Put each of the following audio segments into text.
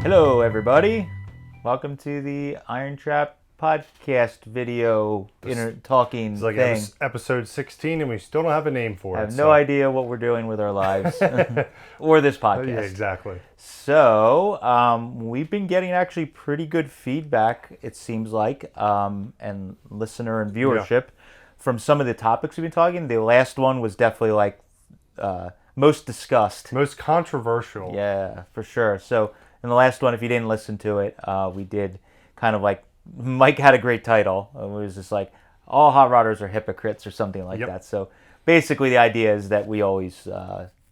Hello, everybody. Welcome to the IronTrap podcast video talking It's like thing. episode 16, and we still don't have a name for it. I have no idea what we're doing with our lives or this podcast. Yeah, exactly. So, we've been getting actually pretty good feedback, it seems like, and listener and viewership from some of the topics we've been talking. The last one was definitely like most discussed. Most controversial. Yeah, for sure. So, in the last one, if you didn't listen to it, we did kind of like, Mike had a great title. It was just like, all hot rodders are hypocrites or something like that. So basically the idea is that we always,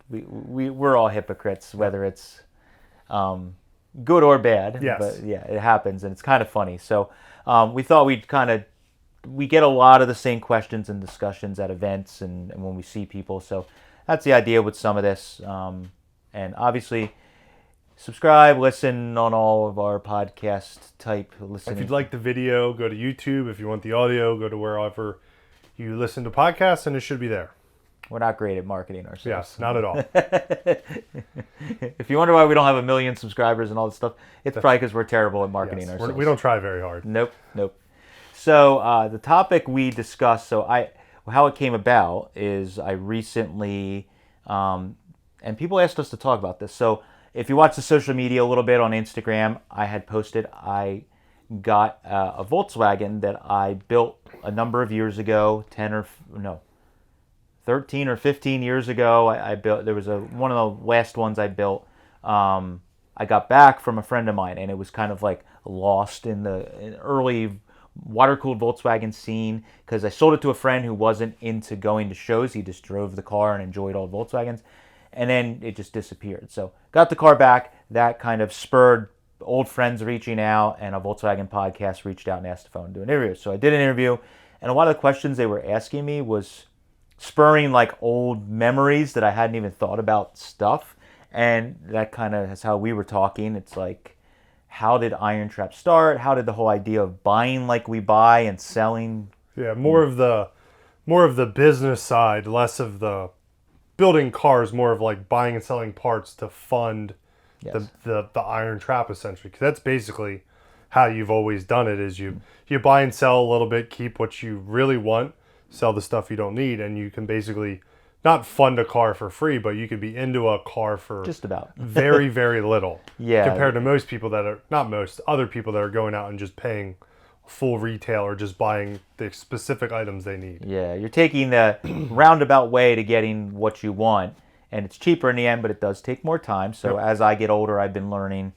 we're all hypocrites, whether it's good or bad. Yes. But yeah, it happens and it's kind of funny. So we thought we get a lot of the same questions and discussions at events and when we see people. So that's the idea with some of this. And obviously, subscribe, listen on all of our podcast type listening. If you'd like the video, go to YouTube. If you want the audio, go to wherever you listen to podcasts, and it should be there. We're not great at marketing ourselves. Yes, not at all. If you wonder why we don't have 1 million subscribers and all this stuff, it's probably because we're terrible at marketing ourselves. We don't try very hard. Nope. So the topic we discussed, how it came about is I recently, and people asked us to talk about this. So if you watch the social media a little bit on Instagram, I had posted I got a Volkswagen that I built a number of years ago, 13 or 15 years ago. I built. There was one of the last ones I built. I got back from a friend of mine, and it was kind of like lost in the early water-cooled Volkswagen scene because I sold it to a friend who wasn't into going to shows. He just drove the car and enjoyed old Volkswagens. And then it just disappeared. So got the car back. That kind of spurred old friends reaching out, and a Volkswagen podcast reached out and asked if I wanted to do an interview. So I did an interview, and a lot of the questions they were asking me was spurring like old memories that I hadn't even thought about stuff. And that kind of is how we were talking. It's like, how did IronTrap start? How did the whole idea of buying like we buy and selling? Yeah, more of the business side, less of the building cars, more of like buying and selling parts to fund the IronTrap, essentially, because that's basically how you've always done it. Is you buy and sell a little bit, keep what you really want, sell the stuff you don't need, and you can basically not fund a car for free, but you could be into a car for just about very, very little. Yeah, compared to most people that are not most other people that are going out and just paying full retail or just buying the specific items they need. Yeah, you're taking the roundabout way to getting what you want, and it's cheaper in the end, but it does take more time. So as I get older, I've been learning,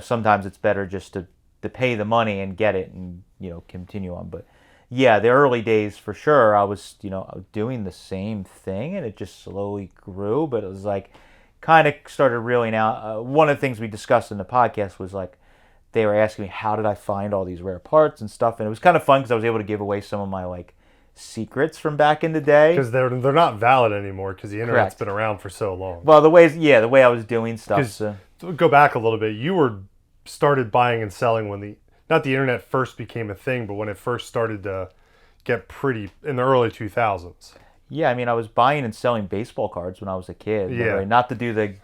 sometimes it's better just to pay the money and get it and, continue on. But yeah, the early days for sure, I was, doing the same thing, and it just slowly grew, but it was like kind of started reeling out. One of the things we discussed in the podcast was like, they were asking me, how did I find all these rare parts and stuff? And it was kind of fun because I was able to give away some of my like secrets from back in the day. Because they're not valid anymore because the internet's been around for so long. Well, the way I was doing stuff. So. Go back a little bit. You started buying and selling when not the internet first became a thing, but when it first started to get pretty in the early 2000s. Yeah, I mean, I was buying and selling baseball cards when I was a kid. Yeah. Not to do the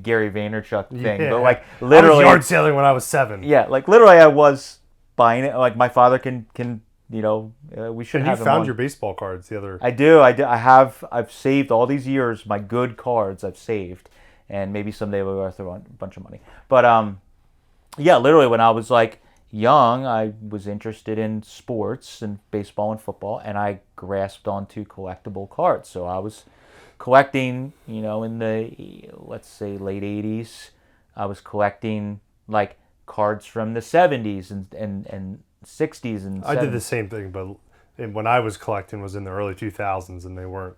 Gary Vaynerchuk thing, but like literally, I was yard selling when I was 7. Yeah, like literally, I was buying it. Like my father can we should have. You found your baseball cards the other. I do. I've saved all these years my good cards. I've saved, and maybe someday we'll worth a bunch of money. But yeah, literally when I was like young, I was interested in sports and baseball and football, and I grasped onto collectible cards. So I was collecting, in the, let's say, late 80s. I was collecting, like, cards from the 70s and 60s and 70s. I did the same thing, but when I was collecting was in the early 2000s, and they weren't.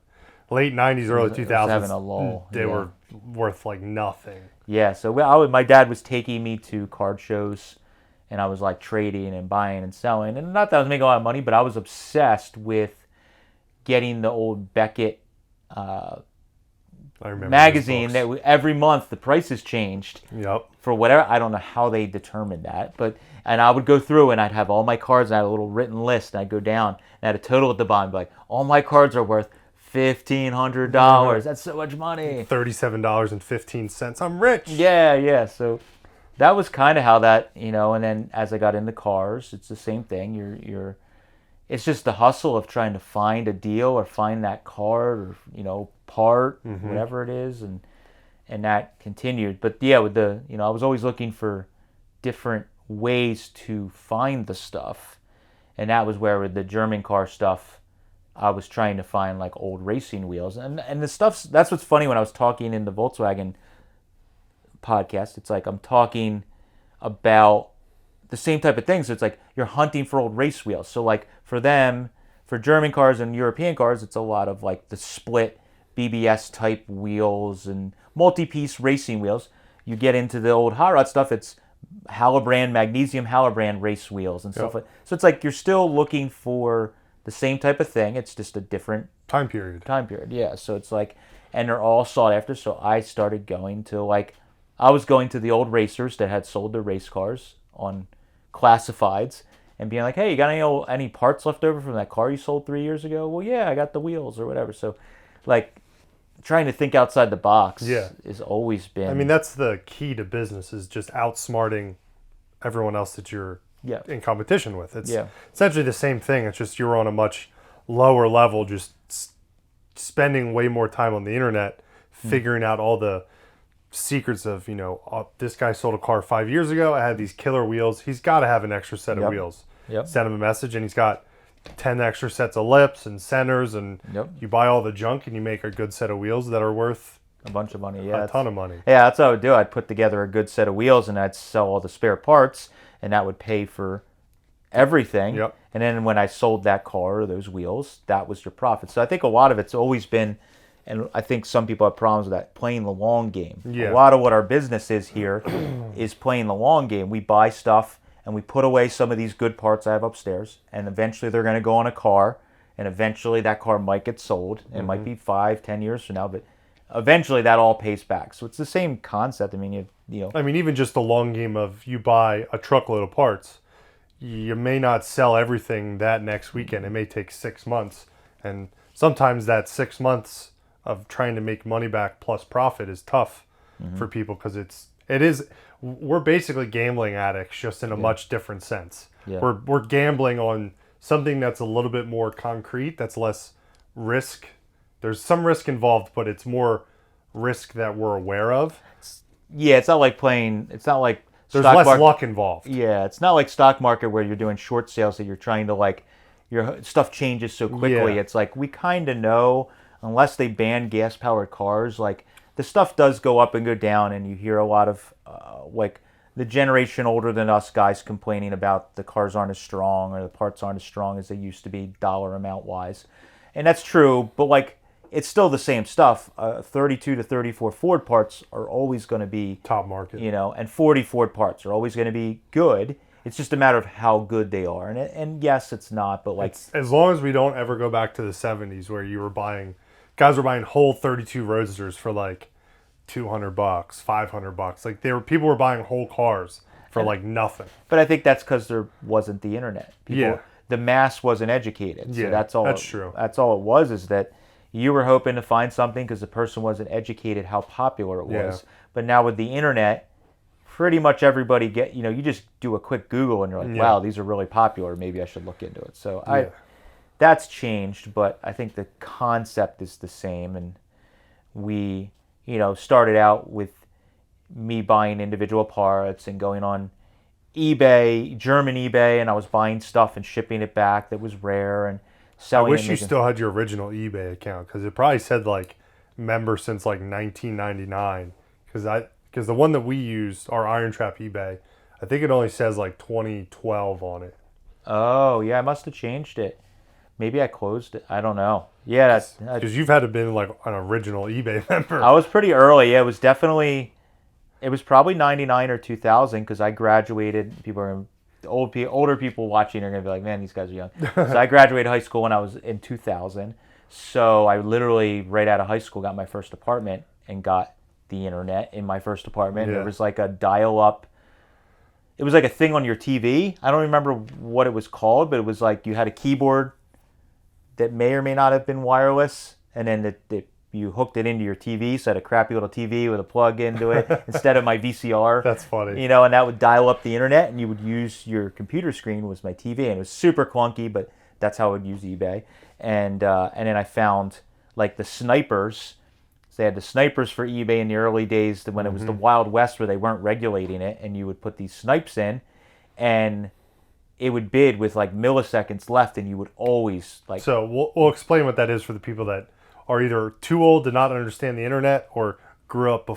Late 90s, early 2000s, they were worth, like, nothing. Yeah, so my dad was taking me to card shows, and I was, like, trading and buying and selling. And not that I was making a lot of money, but I was obsessed with getting the old Beckett magazine that every month the prices changed. Yep. For whatever, I don't know how they determined that, and I would go through and I'd have all my cards and I had a little written list and I'd go down and I had a total at the bottom, like all my cards are worth $1,500. That's so much money. $37.15. I'm rich. Yeah. So that was kind of how that, and then as I got into cars, it's the same thing. It's just the hustle of trying to find a deal or find that car or, part, whatever it is. And that continued. But yeah, with I was always looking for different ways to find the stuff. And that was where with the German car stuff, I was trying to find like old racing wheels. And the stuff, that's what's funny when I was talking in the Volkswagen podcast. It's like I'm talking about the same type of things. So it's like you're hunting for old race wheels. So like for them, for German cars and European cars, it's a lot of like the split BBS type wheels and multi-piece racing wheels. You get into the old hot rod stuff, it's Hallebrand, magnesium Hallebrand race wheels and stuff like. So it's like you're still looking for the same type of thing. It's just a different time period. Yeah. So it's like, and they're all sought after. So I started going to I was going to the old racers that had sold their race cars on classifieds and being like, hey, you got any parts left over from that car you sold 3 years ago? Well, yeah, I got the wheels or whatever. So like trying to think outside the box has always been. I mean, that's the key to business, is just outsmarting everyone else that you're in competition with. It's essentially the same thing. It's just you're on a much lower level, just spending way more time on the internet, figuring out all the secrets of, this guy sold a car 5 years ago. I had these killer wheels. He's got to have an extra set of wheels. Send him a message, and he's got 10 extra sets of lips and centers, and you buy all the junk and you make a good set of wheels that are worth a bunch of money. A ton of money. Yeah, that's what I would do. I'd put together a good set of wheels and I'd sell all the spare parts, and that would pay for everything. And then when I sold that car or those wheels, that was your profit. So I think a lot of it's always been, and I think some people have problems with that, playing the long game. A lot of what our business is here is playing the long game. We buy stuff and we put away some of these good parts I have upstairs, and eventually they're going to go on a car, and eventually that car might get sold. It might be 5-10 years from now, but eventually that all pays back. So it's the same concept. I mean, I mean, even just the long game of you buy a truckload of parts, you may not sell everything that next weekend. It may take 6 months, and sometimes that 6 months of trying to make money back plus profit is tough for people, because we're basically gambling addicts, just in a much different sense. We're gambling on something that's a little bit more concrete, that's less risk. There's some risk involved, but it's more risk that we're aware of. It's not like there's less luck involved. It's not like stock market where you're doing short sales that you're trying to your stuff changes so quickly. It's like we kind of know, unless they ban gas powered cars, the stuff does go up and go down, and you hear a lot of the generation older than us guys complaining about the cars aren't as strong or the parts aren't as strong as they used to be dollar amount wise. And that's true, but it's still the same stuff. 32 to 34 Ford parts are always going to be top market, and 40 Ford parts are always going to be good. It's just a matter of how good they are. And yes, it's not, but as long as we don't ever go back to the 70s where guys were buying whole 32 Roadsters for $200, $500. People were buying whole cars for nothing. But I think that's because there wasn't the internet. The mass wasn't educated. So that's all. That's true. That's all it was, is that you were hoping to find something because the person wasn't educated how popular it was. But now with the internet, pretty much everybody you just do a quick Google and you're like, wow, these are really popular. Maybe I should look into it. So that's changed, but I think the concept is the same. And we, started out with me buying individual parts and going on eBay, German eBay, and I was buying stuff and shipping it back that was rare and selling. I wish you still had your original eBay account, because it probably said member since 1999. Because the one that we used, our IronTrap eBay, I think it only says 2012 on it. Oh yeah, I must have changed it. Maybe I closed it. I don't know. Yeah, that's because you've had to been an original eBay member. I was pretty early. Yeah, it was probably 99 or 2000, because I graduated. Older people watching are going to be like, man, these guys are young. So I graduated high school when I was in 2000. So I literally, right out of high school, got my first apartment and got the internet in my first apartment. There was a dial-up. It was a thing on your TV. I don't remember what it was called, but it was you had a keyboard that may or may not have been wireless, and then you hooked it into your TV, so I had a crappy little TV with a plug into it instead of my VCR. That's funny. You know, and that would dial up the internet, and you would use your computer screen was my TV, and it was super clunky, but that's how I would use eBay. And then I found like the snipers. So they had the snipers for eBay in the early days when it was the Wild West where they weren't regulating it, and you would put these snipes in, and it would bid with like milliseconds left, and you would always like. So we'll explain what that is for the people that are either too old to not understand the internet or grew up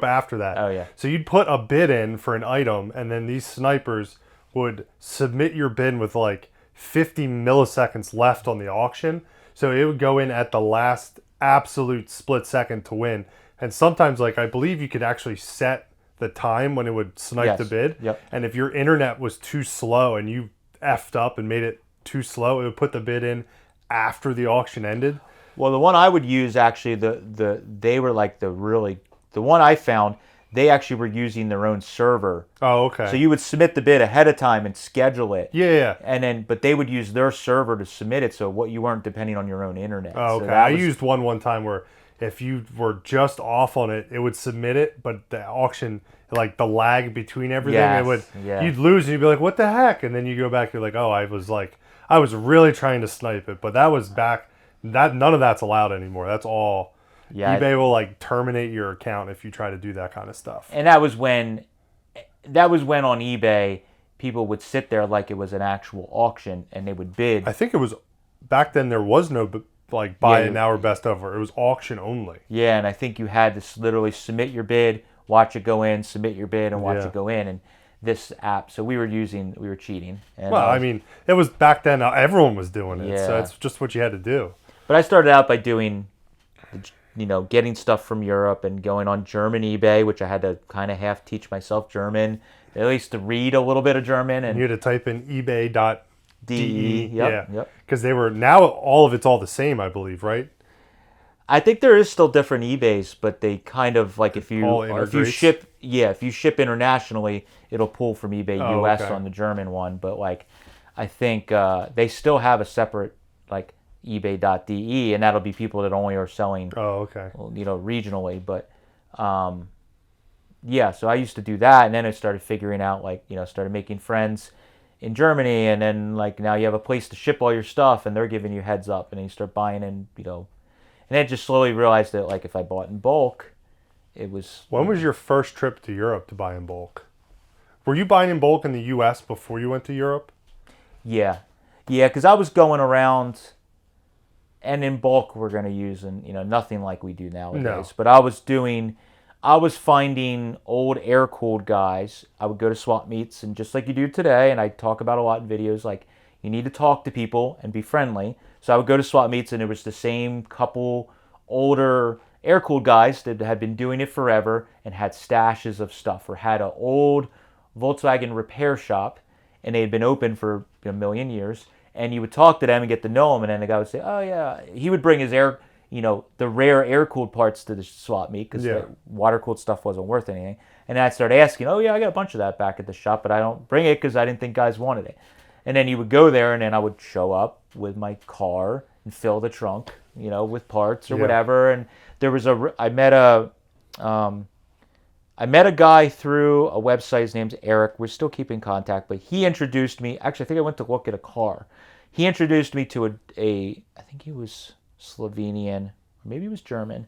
after that. Oh yeah. So you'd put a bid in for an item, and then these snipers would submit your bid with like 50 milliseconds left on the auction. So it would go in at the last absolute split second to win. And sometimes, like, I believe you could actually set the time when it would snipe the bid. Yep. And if your internet was too slow and you effed up and made it too slow, it would put the bid in after the auction ended. Well, the one I would use actually, they were like the one I found, they actually were using their own server. Oh, okay. So you would submit the bid ahead of time and schedule it. Yeah. And then, but they would use their server to submit it, so what you weren't depending on your own internet. Oh, okay. So I used one time where if you were just off on it, it would submit it, but the auction, like the lag between everything, you'd lose and you'd be like, what the heck? And then you go back, you're like, oh, I was really trying to snipe it, but that was back. None of that's allowed anymore. That's all. Yeah, eBay will like terminate your account if you try to do that kind of stuff. And that was when on eBay people would sit there like it was an actual auction and they would bid. I think it was back then. There was no like buy it now or best offer. It was auction only. Yeah, and I think you had to literally submit your bid, watch it go in, submit your bid, and watch it go in. And this app, so we were cheating. And, well, I mean, it was back then. Everyone was doing it, so it's just what you had to do. But I started out by doing, getting stuff from Europe and going on German eBay, which I had to kind of half teach myself German, at least to read a little bit of German. And you had to type in ebay.de. Yep. Because they were, now all of it's all the same, I believe, right? I think there is still different eBays, but they kind of like if you ship internationally, it'll pull from eBay US on the German one. But like, I think they still have a separate like ebay.de, and that'll be people that only are selling regionally. But so I used to do that, and then I started figuring out started making friends in Germany, and then like now you have a place to ship all your stuff, and they're giving you heads up, and then you start buying and and I just slowly realized that like if I bought in bulk, it was. When was your first trip to Europe to buy in bulk? Were you buying in bulk in the US before you went to Europe? Yeah, because I was going around. And in bulk, we're going to use nothing like we do nowadays. No. But I was finding old air-cooled guys. I would go to swap meets, and just like you do today, and I talk about a lot in videos, like you need to talk to people and be friendly. So I would go to swap meets, and it was the same couple older air-cooled guys that had been doing it forever and had stashes of stuff, or had an old Volkswagen repair shop, and they had been open for a million years. And you would talk to them and get to know them, and then the guy would say, "Oh yeah," he would bring his the rare air-cooled parts to the swap meet because the water-cooled stuff wasn't worth anything. And then I'd start asking, "Oh yeah, I got a bunch of that back at the shop, but I don't bring it because I didn't think guys wanted it." And then you would go there, and then I would show up with my car and fill the trunk, with parts or whatever. And there was I met a guy through a website. His name's Eric. We're still keeping contact, but he introduced me. Actually, I think I went to look at a car. He introduced me to I think he was Slovenian, or maybe he was German.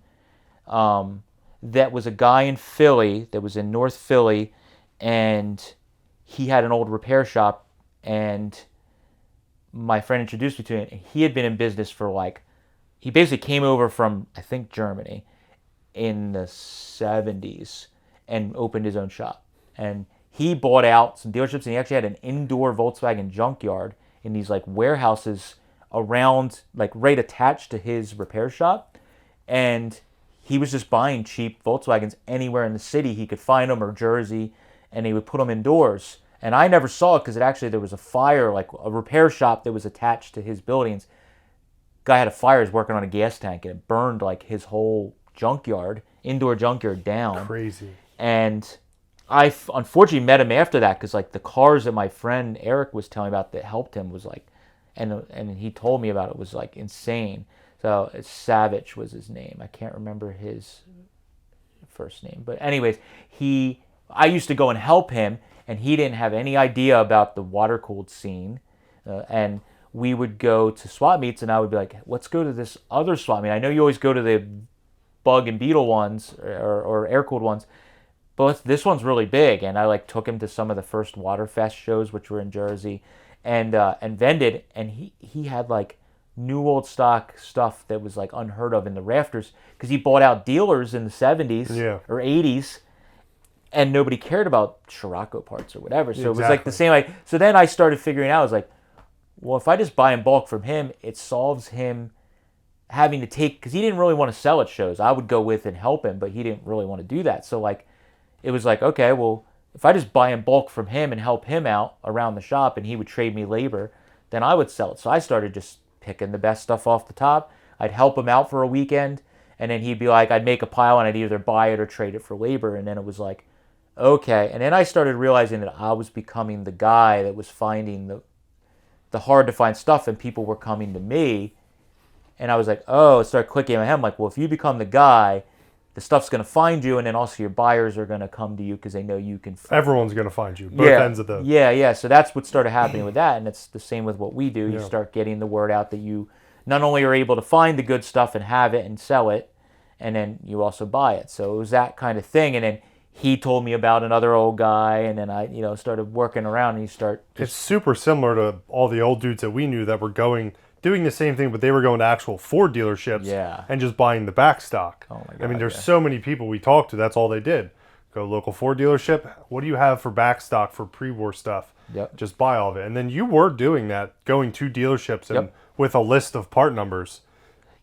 That was a guy in Philly, that was in North Philly, and he had an old repair shop, and my friend introduced me to him. He had been in business for he basically came over from, I think, Germany in the 70s. And opened his own shop. And he bought out some dealerships, and he actually had an indoor Volkswagen junkyard in these warehouses around, right attached to his repair shop. And he was just buying cheap Volkswagens anywhere in the city he could find them, or Jersey, and he would put them indoors. And I never saw it because there was a fire, a repair shop that was attached to his buildings. Guy had a fire, he was working on a gas tank, and it burned his whole indoor junkyard down. Crazy. And I unfortunately met him after that because the cars that my friend Eric was telling me about that helped him was and he told me about it was insane. So Savage was his name. I can't remember his first name, but anyways, I used to go and help him, and he didn't have any idea about the water cooled scene, and we would go to swap meets, and I would be like, let's go to this other swap meet. I know you always go to the bug and beetle ones or air cooled ones, but this one's really big. And I like took him to some of the first Waterfest shows, which were in Jersey, and vended, and he had like new old stock stuff that was like unheard of in the rafters, because he bought out dealers in the 70s or 80s, and nobody cared about Scirocco parts or whatever. So it was like the same. So then I started figuring out, I was like, well, if I just buy in bulk from him, it solves him having to take, because he didn't really want to sell at shows. I would go with and help him, but he didn't really want to do that. So like, it was like, okay, well, if I just buy in bulk from him and help him out around the shop, and he would trade me labor, then I would sell it. So I started just picking the best stuff off the top. I'd help him out for a weekend, and then he'd be like, I'd make a pile, and I'd either buy it or trade it for labor. And then it was like, okay. And then I started realizing that I was becoming the guy that was finding the hard to find stuff, and people were coming to me. And I was like, oh, it started clicking in my head. I'm like, well, if you become the guy, the stuff's going to find you, and then also your buyers are going to come to you because they know you can. Everyone's going to find you. Both ends of the. Yeah. So that's what started happening with that, and it's the same with what we do. You start getting the word out that you not only are able to find the good stuff and have it and sell it, and then you also buy it. So it was that kind of thing. And then he told me about another old guy, and then I, started working around, and you start. It's super similar to all the old dudes that we knew that were doing the same thing, but they were going to actual Ford dealerships and just buying the back stock. Oh my God, I mean, there's so many people we talked to, that's all they did. Go local Ford dealership, what do you have for back stock for pre-war stuff? Yep. Just buy all of it. And then you were doing that, going to dealerships and with a list of part numbers.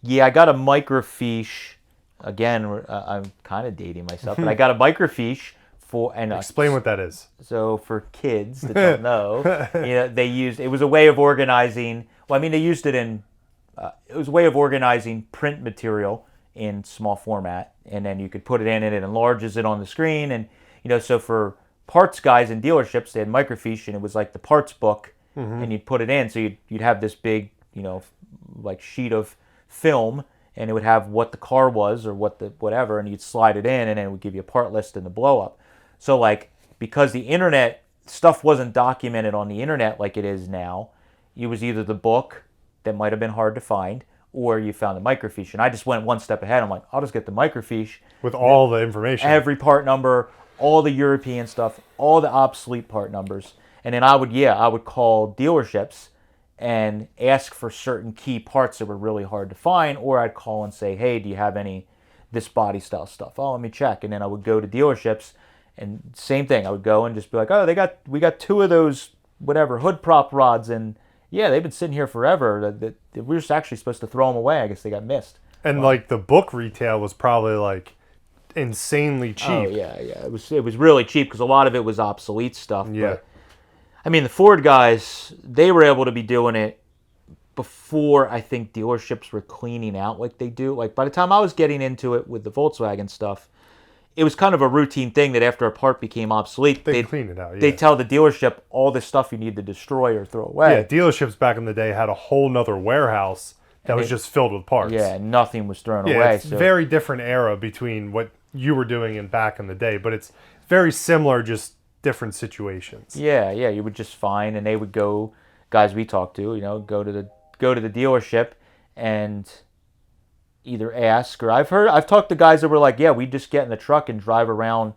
Yeah, I got a microfiche. Again, I'm kind of dating myself, but I got a microfiche for. And explain what that is. So for kids that don't know, they used, it was a way of organizing. Well, I mean, they used it in. It was a way of organizing print material in small format, and then you could put it in, and it enlarges it on the screen. And so for parts guys in dealerships, they had microfiche, and it was like the parts book, and you'd put it in. So you'd have this big, like sheet of film, and it would have what the car was or whatever, and you'd slide it in, and then it would give you a part list and the blow up. So like, because the internet stuff wasn't documented on the internet like it is now, it was either the book that might have been hard to find, or you found the microfiche. And I just went one step ahead. I'm like, I'll just get the microfiche with all the information, every part number, all the European stuff, all the obsolete part numbers, and then I would call dealerships and ask for certain key parts that were really hard to find, or I'd call and say, hey, do you have any this body style stuff? Oh, let me check. And then I would go to dealerships, and same thing. I would go and just be like, oh, we got two of those whatever hood prop rods, and yeah, they've been sitting here forever. We were just actually supposed to throw them away. I guess they got missed. And like the book retail was probably like insanely cheap. Oh yeah. It was really cheap because a lot of it was obsolete stuff. Yeah. But, I mean, the Ford guys, they were able to be doing it before I think dealerships were cleaning out like they do. Like by the time I was getting into it with the Volkswagen stuff, it was kind of a routine thing that after a part became obsolete, they'd clean it out. Yeah. They'd tell the dealership all this stuff you need to destroy or throw away. Yeah, dealerships back in the day had a whole nother warehouse that was just filled with parts. Yeah, nothing was thrown away. It's a very different era between what you were doing and back in the day, but it's very similar, just different situations. Yeah, you would just find, and they would go, guys we talked to, go to the dealership and either ask, or I've talked to guys that were like, yeah, we'd just get in the truck and drive around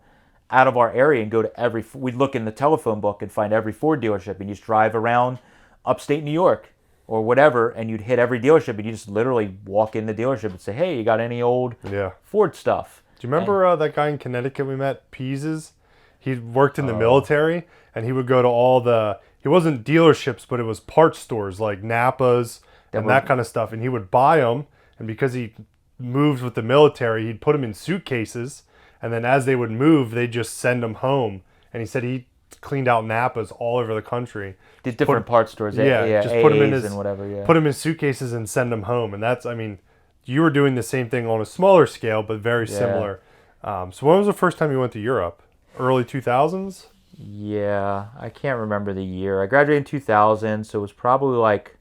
out of our area and go to we'd look in the telephone book and find every Ford dealership, and you just drive around upstate New York or whatever, and you'd hit every dealership, and you just literally walk in the dealership and say, hey, you got any old Ford stuff? Do you remember that guy in Connecticut we met, Peases? He worked in the military, and he would go to he wasn't dealerships, but it was parts stores like Napa's and that kind of stuff, and he would buy them. And because he moved with the military, he'd put them in suitcases, and then as they would move, they'd just send them home. And he said he cleaned out Napas all over the country. Did different parts stores, just put them in and whatever, put them in suitcases and send them home. And that's, I mean, you were doing the same thing on a smaller scale, but very similar. So when was the first time you went to Europe? Early 2000s? Yeah, I can't remember the year. I graduated in 2000, so it was probably like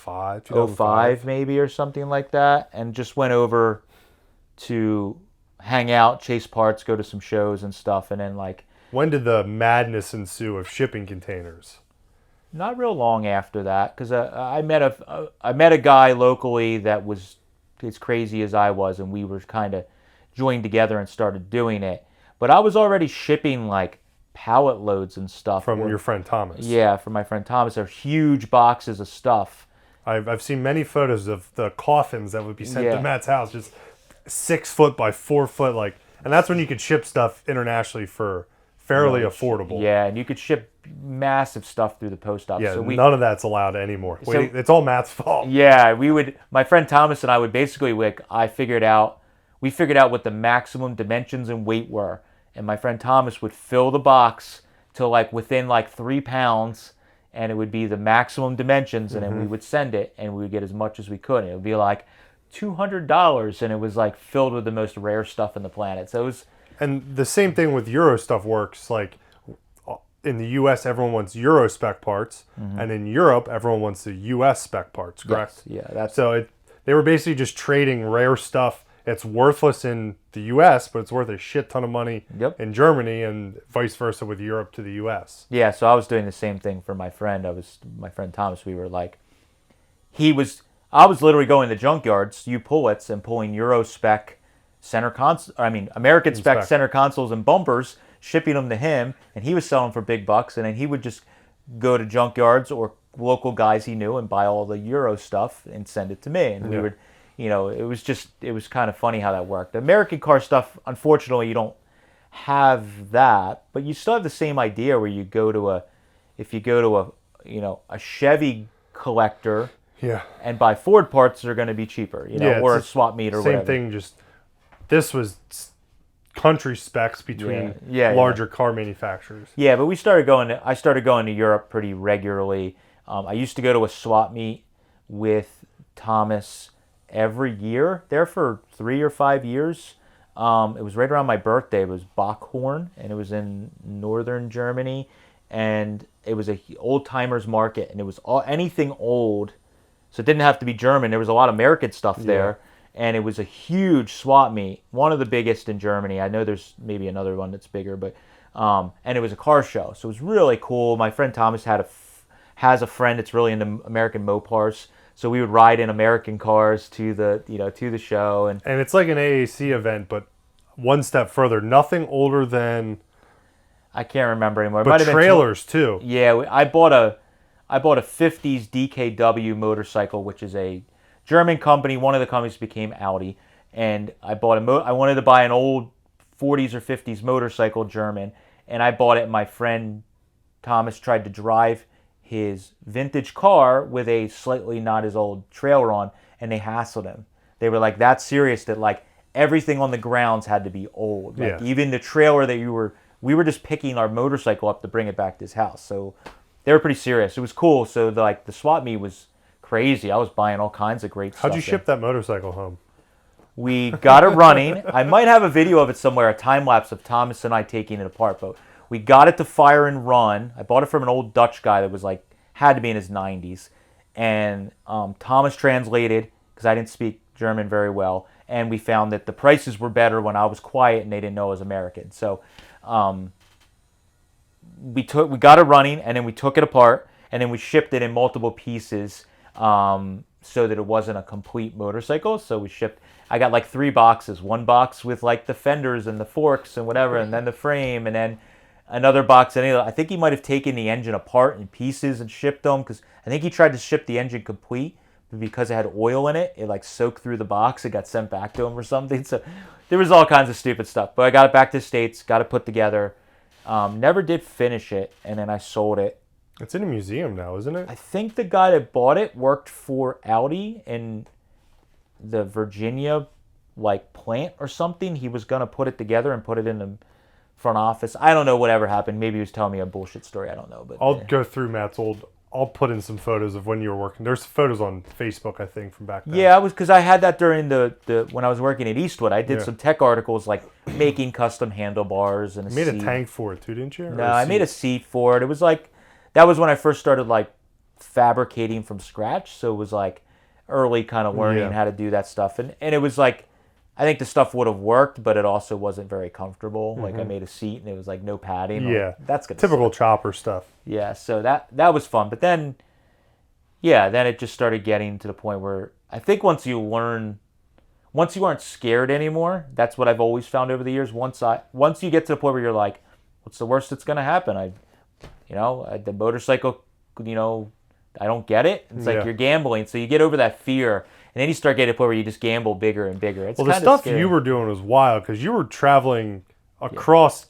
2005 maybe or something like that, and just went over to hang out, chase parts, go to some shows and stuff, and then like. When did the madness ensue of shipping containers? Not real long after that, because I met a guy locally that was as crazy as I was, and we were kind of joined together and started doing it. But I was already shipping like pallet loads and stuff from your friend Thomas. Yeah, from my friend Thomas. They're huge boxes of stuff. I've seen many photos of the coffins that would be sent to Matt's house, just 6 foot by 4 foot, like, and that's when you could ship stuff internationally for fairly affordable. Yeah, and you could ship massive stuff through the post office. Yeah, so none of that's allowed anymore. It's all Matt's fault. Yeah, my friend Thomas and I would basically, we figured out what the maximum dimensions and weight were. And my friend Thomas would fill the box to like within like 3 pounds, and it would be the maximum dimensions, and then we would send it, and we would get as much as we could. And it would be like $200, and it was like filled with the most rare stuff on the planet. So it was. And the same thing with Euro stuff works. Like in the U.S., everyone wants Euro spec parts, and in Europe, everyone wants the U.S. spec parts. Correct? Yes. Yeah. So they were basically just trading rare stuff. It's worthless in the U.S., but it's worth a shit ton of money in Germany, and vice versa with Europe to the U.S. Yeah. So I was doing the same thing for my friend. My friend Thomas. We were like, I was literally going to junkyards, U-Pullets, and pulling Euro spec. American spec center consoles and bumpers, shipping them to him, and he was selling for big bucks, and then he would just go to junkyards or local guys he knew and buy all the Euro stuff and send it to me, and we would, it was kind of funny how that worked. American car stuff, unfortunately, you don't have that, but you still have the same idea where you go to a Chevy collector, and buy Ford parts that are going to be cheaper, or a swap meet or whatever. Same thing, this was country specs between larger car manufacturers. Yeah, but I started going to Europe pretty regularly. I used to go to a swap meet with Thomas every year, there for 3 or 5 years. It was right around my birthday. It was Bockhorn, and it was in northern Germany, and it was a old timers market, and it was anything old, so it didn't have to be German. There was a lot of American stuff there. And it was a huge swap meet, one of the biggest in Germany. I know there's maybe another one that's bigger, but and it was a car show, so it was really cool. My friend Thomas has a friend that's really into American Mopars, so we would ride in American cars to the show, and it's like an AAC event, but one step further. Nothing older than, I can't remember anymore. But trailers too. Yeah, I bought a 50s DKW motorcycle, which is a German company. One of the companies became Audi, and I wanted to buy an old 40s or 50s motorcycle, German, and I bought it. My friend Thomas tried to drive his vintage car with a slightly not as old trailer on, and they hassled him. They were like that serious that like everything on the grounds had to be old. Like even the trailer that we were just picking our motorcycle up to bring it back to his house. So they were pretty serious. It was cool. So the swap meet was crazy. I was buying all kinds of great stuff. How'd you ship that motorcycle home? We got it running. I might have a video of it somewhere, a time lapse of Thomas and I taking it apart, but we got it to fire and run. I bought it from an old Dutch guy that was had to be in his 90s, and Thomas translated because I didn't speak German very well, and we found that the prices were better when I was quiet and they didn't know I was American. So we got it running, and then we took it apart, and then we shipped it in multiple pieces. So that it wasn't a complete motorcycle. So I got like 3 boxes. One box with like the fenders and the forks and whatever, and then the frame, and then another box. And I think he might have taken the engine apart in pieces and shipped them, because I think he tried to ship the engine complete, but because it had oil in it, it like soaked through the box. It got sent back to him or something. So there was all kinds of stupid stuff. But I got it back to the States, got it put together. Never did finish it, and then I sold it. It's in a museum now, isn't it? I think the guy that bought it worked for Audi in the Virginia plant or something. He was going to put it together and put it in the front office. I don't know whatever happened. Maybe he was telling me a bullshit story. I don't know. But I'll go through Matt's I'll put in some photos of when you were working. There's photos on Facebook, I think, from back then. Yeah, because I had that during when I was working at Eastwood. I did some tech articles like making custom handlebars and you made a tank for it too, didn't you? No, I made a seat for it. It was that was when I first started fabricating from scratch. So it was like early kind of learning how to do that stuff. And it was like, I think the stuff would have worked, but it also wasn't very comfortable. Like I made a seat and it was like no padding. Yeah. Like, that's good. Typical chopper stuff. Yeah. So that was fun. But then, then it just started getting to the point where I think once you aren't scared anymore, that's what I've always found over the years. Once you get to the point where you're like, what's the worst that's going to happen? The motorcycle, I don't get it. It's like you're gambling. So you get over that fear. And then you start getting to the point where you just gamble bigger and bigger. It's the stuff you were doing was wild because you were traveling across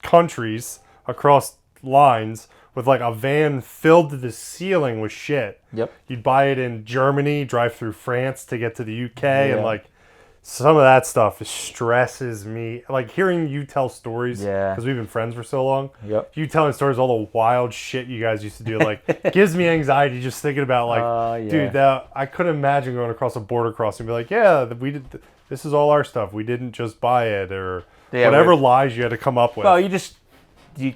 countries, across lines with like a van filled to the ceiling with shit. Yep. You'd buy it in Germany, drive through France to get to the UK, and like some of that stuff stresses me. Like hearing you tell stories, because we've been friends for so long. Yep. You telling stories, all the wild shit you guys used to do, like gives me anxiety just thinking about like, dude, that I couldn't imagine going across a border crossing and be like, we did. This is all our stuff. We didn't just buy it or whatever lies you had to come up with. Well,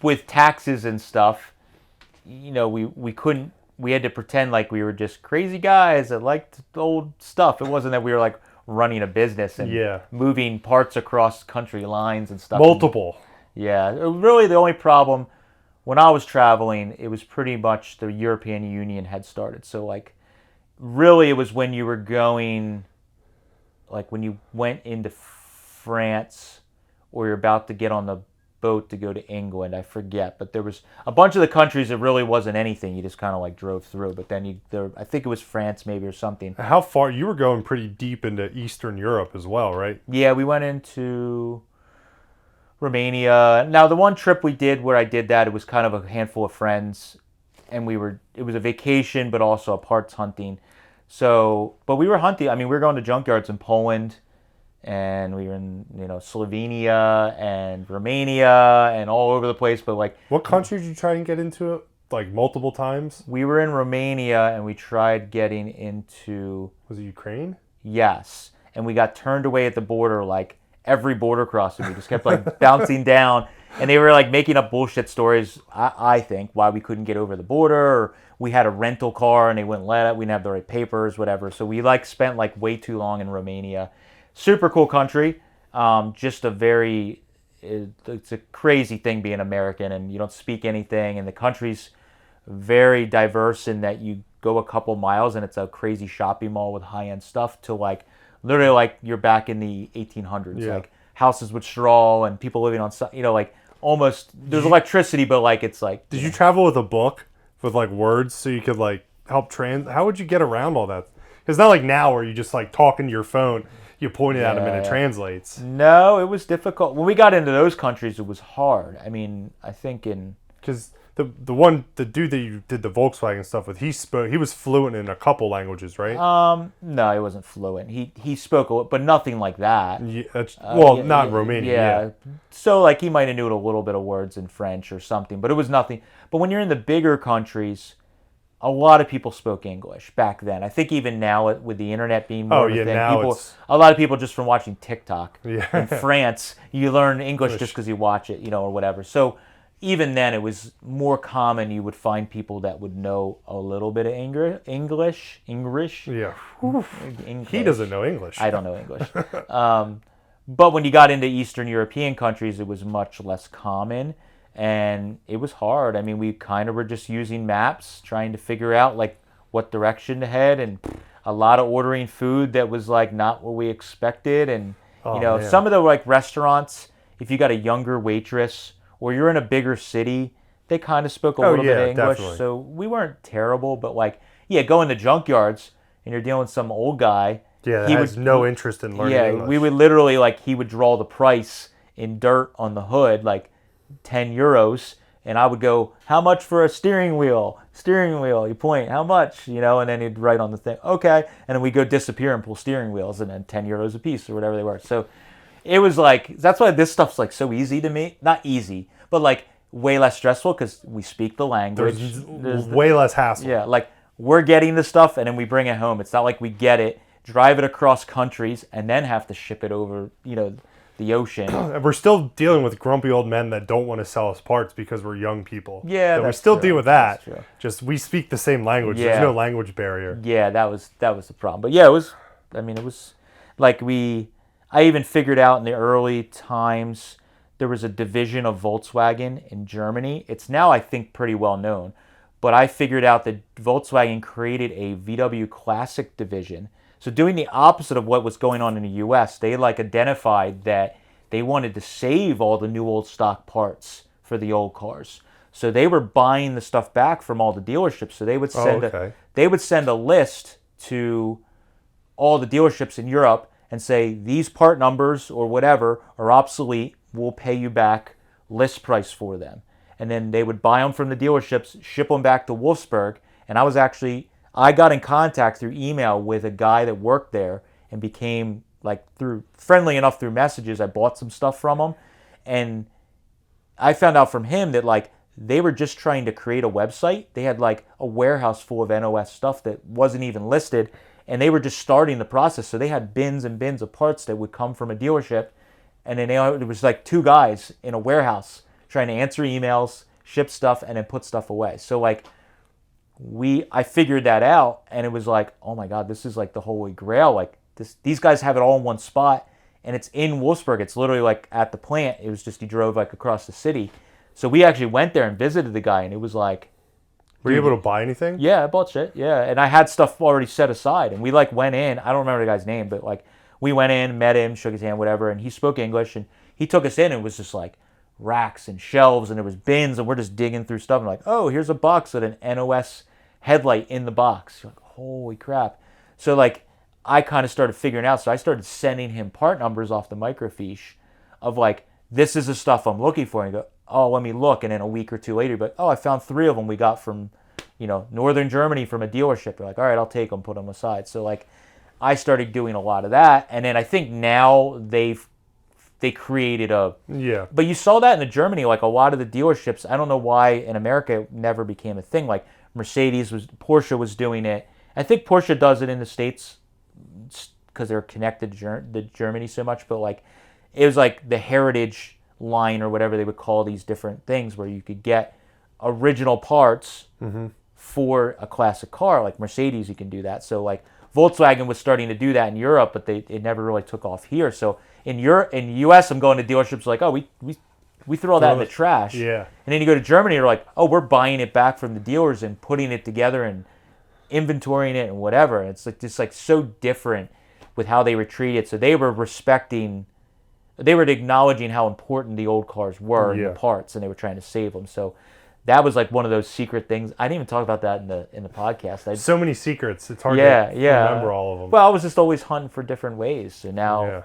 with taxes and stuff, we couldn't. We had to pretend like we were just crazy guys that liked old stuff. It wasn't that we were like running a business and moving parts across country lines and stuff. Multiple. Really the only problem when I was traveling, it was pretty much the European Union had started. So like really it was when you were going, like when you went into France or you're about to get on the boat to go to England, I forget, but there was a bunch of the countries that really wasn't anything. You just kind of like drove through, but then I think it was France maybe or something. How far? You were going pretty deep into Eastern Europe as well, right? Yeah, we went into Romania. Now the one trip we did where I did that, it was kind of a handful of friends, and it was a vacation, but also a parts hunting. So, but we were hunting. I mean, we were going to junkyards in Poland. And we were in, Slovenia and Romania and all over the place. But like, what country did you try and get into? Like multiple times? We were in Romania and we tried getting into. Was it Ukraine? Yes, and we got turned away at the border. Like every border crossing, we just kept like bouncing down, and they were like making up bullshit stories. I think why we couldn't get over the border, or we had a rental car and they wouldn't let it. We didn't have the right papers, whatever. So we like spent like way too long in Romania. Super cool country. Just it's a crazy thing being American and you don't speak anything. And the country's very diverse in that you go a couple miles and it's a crazy shopping mall with high-end stuff to like, literally like you're back in the 1800s. Yeah. Like houses with straw and people living on, like almost, there's electricity, but like it's like. Did you travel with a book with like words so you could like help how would you get around all that? Because not like now where you just like talking to your phone. You point it at him and it translates. No, it was difficult. When we got into those countries, it was hard. I mean, I think because the dude that you did the Volkswagen stuff with, he was fluent in a couple languages, right? No, he wasn't fluent. He spoke, but nothing like that. Yeah, not Romanian. Yeah. So like he might have knew a little bit of words in French or something, but it was nothing. But when you're in the bigger countries, a lot of people spoke English back then. I think even now with the internet being more of a thing, a lot of people just from watching TikTok. Yeah. In France, you learn English just because you watch it, or whatever. So even then, it was more common. You would find people that would know a little bit of English. Yeah. English. He doesn't know English. I don't know English. But when you got into Eastern European countries, it was much less common. And it was hard. I mean, we kind of were just using maps, trying to figure out like what direction to head, and a lot of ordering food that was like not what we expected. And some of the like restaurants, if you got a younger waitress or you're in a bigger city, they kind of spoke a little bit of English. Definitely. So we weren't terrible, but like going to junkyards and you're dealing with some old guy. Yeah, he has no interest in learning English. Yeah, we would literally like he would draw the price in dirt on the hood, like 10 euros, and I would go, how much for a steering wheel? You point, how much? And then he'd write on the thing, okay, and then we go disappear and pull steering wheels, and then 10 euros a piece or whatever they were. So it was like, that's why this stuff's like so easy to me. Not easy, but like way less stressful because we speak the language. There's way less hassle. Yeah, like we're getting the stuff and then we bring it home. It's not like we get it, drive it across countries, and then have to ship it over, the ocean. And we're still dealing with grumpy old men that don't want to sell us parts because we're young people. Yeah, we still deal with that. That's true. Just we speak the same language. Yeah. There's no language barrier. Yeah, that was the problem. But yeah, it was like I even figured out in the early times there was a division of Volkswagen in Germany. It's now, I think, pretty well known. But I figured out that Volkswagen created a VW Classic division. So doing the opposite of what was going on in the US, they like identified that they wanted to save all the new old stock parts for the old cars. So they were buying the stuff back from all the dealerships. So they would send a list to all the dealerships in Europe and say, these part numbers or whatever are obsolete. We'll pay you back list price for them. And then they would buy them from the dealerships, ship them back to Wolfsburg. And I got in contact through email with a guy that worked there and became friendly enough through messages. I bought some stuff from him. And I found out from him that they were just trying to create a website. They had a warehouse full of NOS stuff that wasn't even listed. And they were just starting the process. So they had bins and bins of parts that would come from a dealership. And then it was 2 guys in a warehouse trying to answer emails, ship stuff, and then put stuff away. So I figured that out, and it was oh my God, this is the holy grail. These guys have it all in one spot, and it's in Wolfsburg. It's literally at the plant. It was just you drove across the city. So we actually went there and visited the guy, and it was Were you able to buy anything? Yeah, I bought shit. Yeah, and I had stuff already set aside, and we went in. I don't remember the guy's name, but we went in, met him, shook his hand, whatever, and he spoke English, and he took us in, and it was just racks and shelves, and there was bins, and we're just digging through stuff, and oh, here's a box with an NOS headlight in the box. You're holy crap. So I kind of started figuring out, so I started sending him part numbers off the microfiche of this is the stuff I'm looking for, and he go, oh, let me look, and then a week or two later, but I found 3 of them we got from northern Germany from a dealership. You're all right, I'll take them, put them aside. So I started doing a lot of that, and then I think now they created yeah. But you saw that in Germany, a lot of the dealerships. I don't know why in America it never became a thing. Porsche was doing it. I think Porsche does it in the States because they're connected to Germany so much. But it was the Heritage line or whatever they would call these different things where you could get original parts for a classic car. Like Mercedes, you can do that. So Volkswagen was starting to do that in Europe, but it never really took off here. So in US, I'm going to dealerships we throw all that in the trash. Yeah. And then you go to Germany, you're oh, we're buying it back from the dealers and putting it together and inventorying it and whatever. And it's just so different with how they were treated. So they were acknowledging how important the old cars were and the parts, and they were trying to save them. So that was one of those secret things. I didn't even talk about that in the podcast. So many secrets. It's hard to remember all of them. Well, I was just always hunting for different ways. So now,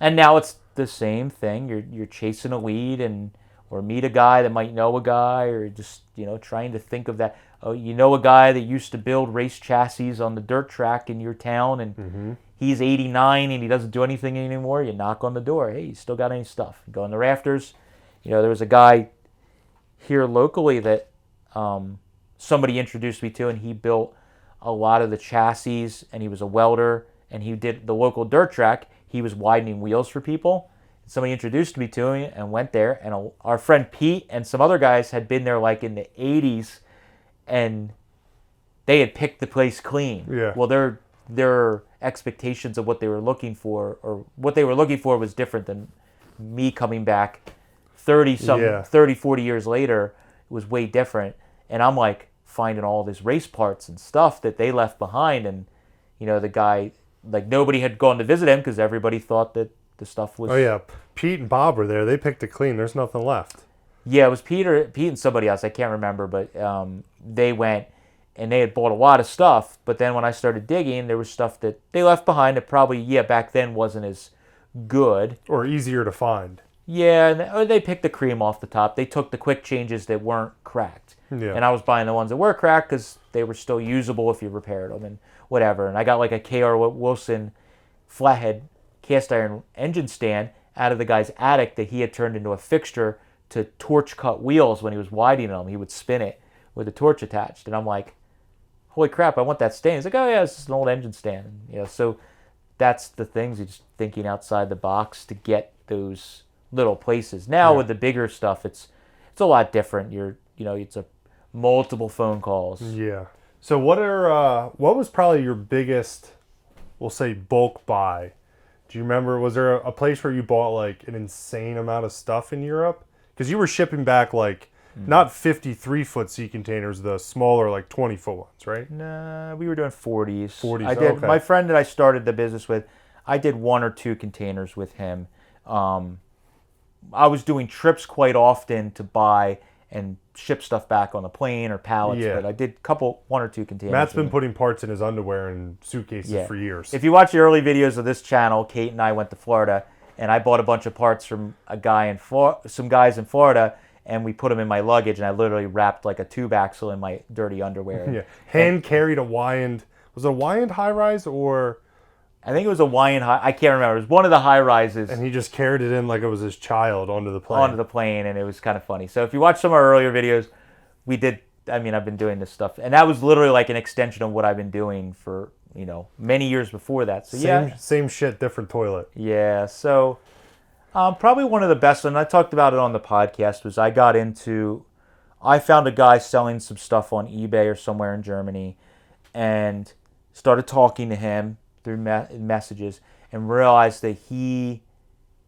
and now it's the same thing. You're chasing a lead or meet a guy that might know a guy, or just trying to think of that. Oh, a guy that used to build race chassis on the dirt track in your town, and he's 89 and he doesn't do anything anymore. You knock on the door. Hey, you still got any stuff? You go in the rafters. There was a guy here locally that somebody introduced me to, and he built a lot of the chassis, and he was a welder, and he did the local dirt track. He was widening wheels for people. Somebody introduced me to him and went there, and our friend Pete and some other guys had been there in the 80s, and they had picked the place clean. Yeah. Well, their expectations of what they were looking for, or what they were looking for, was different than me coming back 30, 40 years later. It was way different. And I'm finding all these race parts and stuff that they left behind. And, the guy, nobody had gone to visit him because everybody thought that the stuff was... Oh, yeah. Pete and Bob were there. They picked it clean. There's nothing left. Yeah, it was Pete and somebody else. I can't remember, but they went and they had bought a lot of stuff. But then when I started digging, there was stuff that they left behind that probably, back then wasn't as good. Or easier to find. Yeah, and they picked the cream off the top. They took the quick changes that weren't cracked. Yeah. And I was buying the ones that were cracked because they were still usable if you repaired them and whatever. And I got a K.R. Wilson flathead cast iron engine stand out of the guy's attic that he had turned into a fixture to torch cut wheels. When he was widening them, he would spin it with a torch attached. And I'm holy crap, I want that stand. He's oh yeah, it's just an old engine stand. So that's the things, you're just thinking outside the box to get those little places. Now with the bigger stuff, it's a lot different. It's a multiple phone calls. Yeah. So what was probably your biggest, we'll say, bulk buy? Do you remember, was there a place where you bought like an insane amount of stuff in Europe? Because you were shipping back like not 53-foot sea containers, the smaller like 20-foot ones, right? Nah, we were doing 40s. 40s, I did. okay. My friend that I started the business with, I did 1 or 2 containers with him. I was doing trips quite often to buy and ship stuff back on the plane or pallets, but I did 1 or 2 containers. Matt's been putting parts in his underwear and suitcases for years. If you watch the early videos of this channel, Kate and I went to Florida, and I bought a bunch of parts from some guys in Florida, and we put them in my luggage, and I literally wrapped like a tube axle in my dirty underwear. Yeah, hand carried a Wyand. Was it a Wyand high rise or? I think it was a Wyand high. I can't remember. It was one of the high rises. And he just carried it in like it was his child onto the plane. And it was kind of funny. So if you watch some of our earlier videos, I've been doing this stuff, and that was literally like an extension of what I've been doing for many years before that. So same shit, different toilet. Yeah. So probably one of the best, and I talked about it on the podcast, was I found a guy selling some stuff on eBay or somewhere in Germany, and started talking to him through messages, and realized that he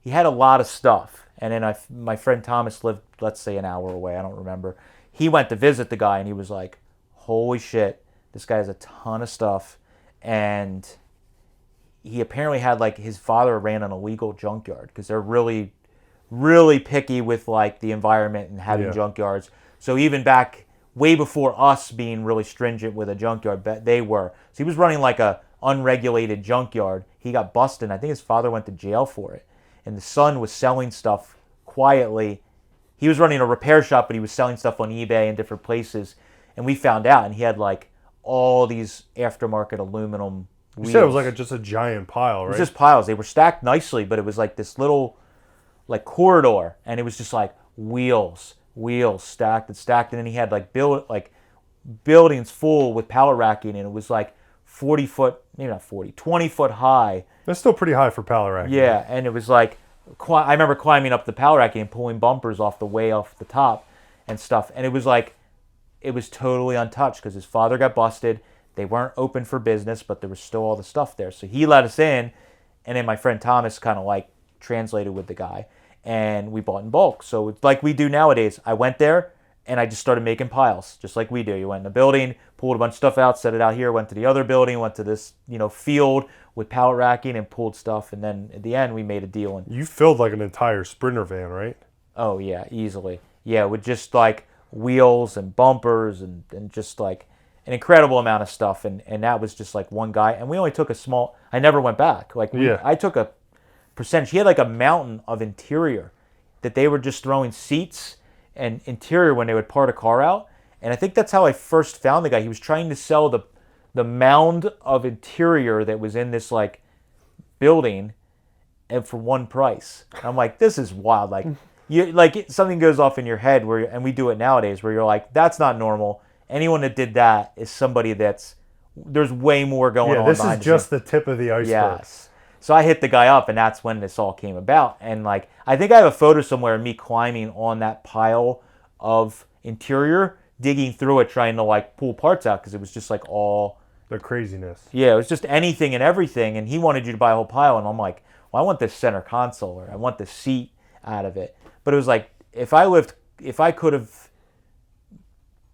had a lot of stuff. And then my friend Thomas lived, let's say, an hour away. I don't remember. He went to visit the guy, and he was like, holy shit, this guy has a ton of stuff. And he apparently had, like, his father ran an illegal junkyard, because they're really, really picky with, like, the environment and having junkyards. So even back way before us being really stringent with a junkyard, they were. So he was running like a unregulated junkyard. He got busted, and I think his father went to jail for it. And the son was selling stuff quietly. He was running a repair shop, but he was selling stuff on eBay and different places. And we found out, and he had like all these aftermarket aluminum wheels. You said it was like just a giant pile, right? It was just piles. They were stacked nicely, but it was like this little like corridor, and it was just like wheels stacked and stacked. And then he had like buildings full with pallet racking, and it was like 40 foot, maybe not 40, 20 foot high. That's still pretty high for pallet racking. Yeah, and it was like, I remember climbing up the pallet racking and pulling bumpers off the top and stuff. And it was like, it was totally untouched, because his father got busted. They weren't open for business, but there was still all the stuff there. So he let us in, and then my friend Thomas kind of like translated with the guy, and we bought in bulk. So it's like we do nowadays. I went there, and I just started making piles, just like we do. You went in the building, pulled a bunch of stuff out, set it out here, went to the other building, went to this, field with pallet racking and pulled stuff. And then at the end, we made a deal. And you filled like an entire Sprinter van, right? Oh, yeah, easily. Yeah, with just like wheels and bumpers and just like an incredible amount of stuff. And that was just like one guy. And we only took I never went back. I took a percentage. He had like a mountain of interior that they were just throwing seats and interior when they would part a car out. And I think that's how I first found the guy. He was trying to sell the mound of interior that was in this like building, and for one price. And I'm like, this is wild. Like something goes off in your head and we do it nowadays, where you're like, that's not normal. Anyone that did that is somebody there's way more going on. Yeah, this is just the tip of the iceberg. Yes. So I hit the guy up, and that's when this all came about. And like, I think I have a photo somewhere of me climbing on that pile of interior, digging through it, trying to like pull parts out, because it was just like all the craziness. Yeah, it was just anything and everything. And he wanted you to buy a whole pile, and I'm like, well, I want this center console, or I want the seat out of it. But it was like, if I could have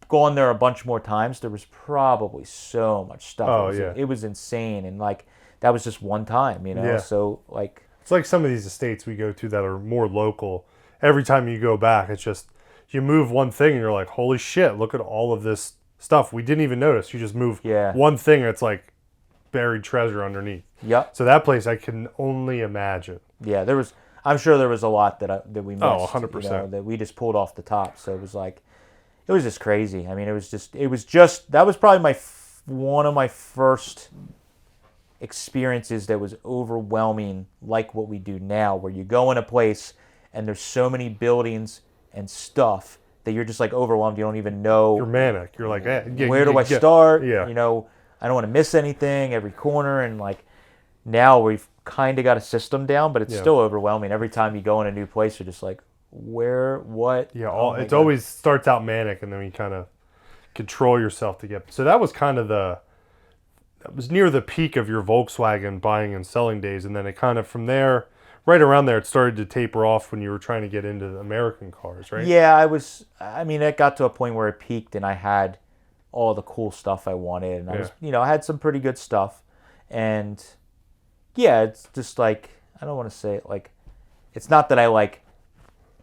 gone there a bunch more times, there was probably so much stuff. Oh, It was insane. And like, that was just one time, Yeah. So like, it's like some of these estates we go to that are more local. Every time you go back, it's just, you move one thing and you're like, holy shit, look at all of this stuff we didn't even notice. You just move one thing and it's like buried treasure underneath. Yep. So that place, I can only imagine. Yeah, I'm sure there was a lot that we missed. Oh, 100%. That we just pulled off the top. So it was like, it was just crazy. I mean, that was probably one of my first experiences that was overwhelming, like what we do now, where you go in a place and there's so many buildings and stuff that you're just like overwhelmed. You don't even know. You're manic. You're like, where do I start? Yeah. I don't want to miss anything, every corner. And like, Now we've kind of got a system down, but it's Yeah. still overwhelming. Every time you go in a new place, you're just like, where, what? Yeah, Oh my it God. always starts out manic, and then you kind of control yourself to get. So that was kind of that was near the peak of your Volkswagen buying and selling days, and then it kind of from there, right around there, it started to taper off when you were trying to get into the American cars, right? Yeah, I mean, it got to a point where it peaked and I had all the cool stuff I wanted. And I was, Yeah. I had some pretty good stuff. And yeah, it's just like, I don't want to say it like, it's not that I like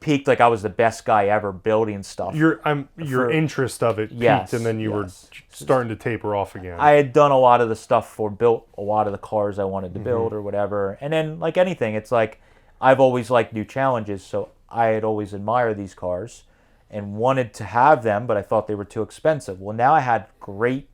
peaked like I was the best guy ever building stuff. Your interest of it Yes, peaked, and then you were yes. starting to taper off again. I had done a lot of the stuff or built a lot of the cars I wanted to Mm-hmm. build or whatever. And then, like anything, it's like I've always liked new challenges. So I had always admired these cars and wanted to have them, but I thought they were too expensive. Well, now I had great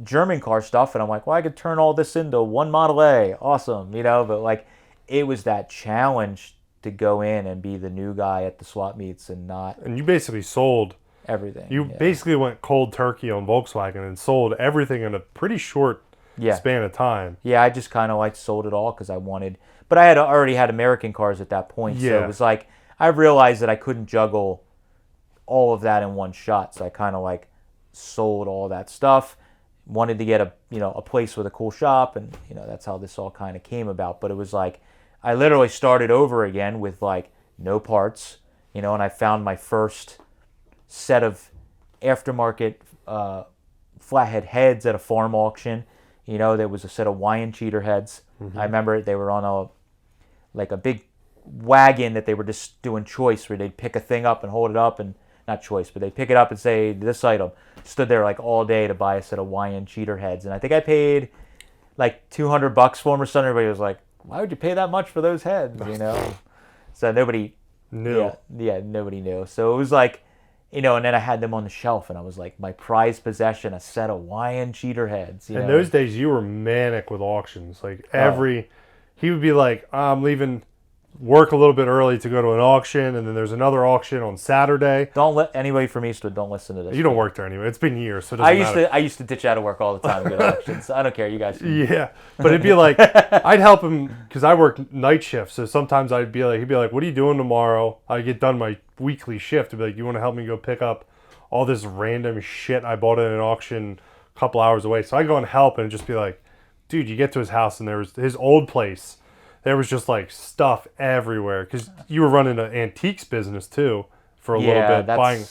German car stuff, and I'm like, well, I could turn all this into one Model A. Awesome, But like, it was that challenge to go in and be the new guy at the swap meets and not and you basically sold. everything. You Yeah. basically went cold turkey on Volkswagen and sold everything in a pretty short Yeah. span of time. Yeah, I just kind of like sold it all because I wanted, but I had already had American cars at that point, so Yeah. it was like I realized that I couldn't juggle all of that in one shot, so I kind of like sold all that stuff. Wanted to get a place with a cool shop, and that's how this all kind of came about. But it was like I literally started over again with like no parts, and I found my first set of aftermarket flathead heads at a farm auction. There was a set of Wyand cheater heads. Mm-hmm. I remember they were on a big wagon that they were just doing choice, where they'd pick a thing up and hold it up, and not choice, but they'd pick it up and say this item. Stood there like all day to buy a set of Wyand cheater heads, and I think I paid like $200 for them or something. Everybody was like, "Why would you pay that much for those heads?" So nobody Knew. Yeah, nobody knew. So it was like, and then I had them on the shelf, and I was like, my prized possession, a set of Wyand cheater heads. In those days, you were manic with auctions. Like he would be like, I'm leaving work a little bit early to go to an auction, and then there's another auction on Saturday. Don't let anybody from Eastwood don't listen to this. You don't work there anyway. It's been years, so it doesn't matter. I used to ditch out of work all the time to go to auctions. I don't care. You guys. Yeah, but it'd be like I'd help him because I work night shift, so sometimes he'd be like, "What are you doing tomorrow?" I get done my weekly shift. He'd be like, "You want to help me go pick up all this random shit I bought at an auction a couple hours away?" So I go and help, and just be like, "Dude, you get to his house, and there was his old place. There was just like stuff everywhere because you were running an antiques business too for a little bit, buying."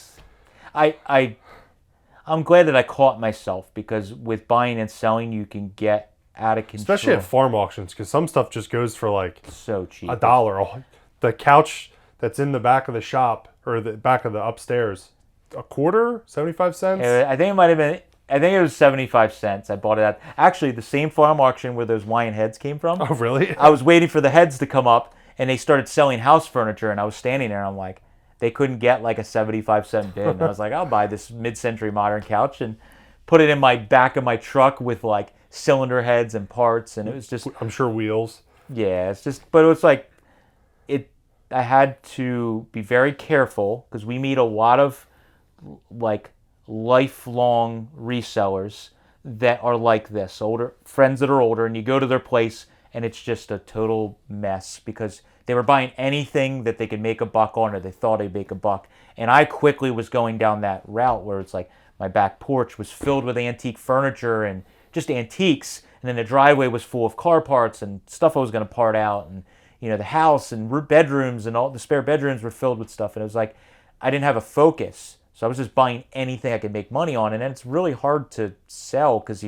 I'm glad that I caught myself, because with buying and selling, you can get out of control. Especially at farm auctions, because some stuff just goes for like so cheap. $1. The couch that's in the back of the shop or the back of the upstairs, a quarter, 75 cents. I think it might have been. I think it was 75 cents. I bought it at actually the same farm auction where those Wyand heads came from. Oh, really? I was waiting for the heads to come up, and they started selling house furniture, and I was standing there, and I'm like, they couldn't get like a 75-cent bid, and I was like, I'll buy this mid-century modern couch and put it in my back of my truck with like cylinder heads and parts, and it was just, I'm sure wheels. yeah, it's just, but it was like, I had to be very careful because we meet a lot of like lifelong resellers that are like this, older friends that are older, and you go to their place and it's just a total mess because they were buying anything that they could make a buck on, or they thought they'd make a buck. And I quickly was going down that route where it's like my back porch was filled with antique furniture and just antiques, and then the driveway was full of car parts and stuff I was going to part out, and the house and bedrooms and all the spare bedrooms were filled with stuff, and it was like I didn't have a focus. So I was just buying anything I could make money on, and then it's really hard to sell because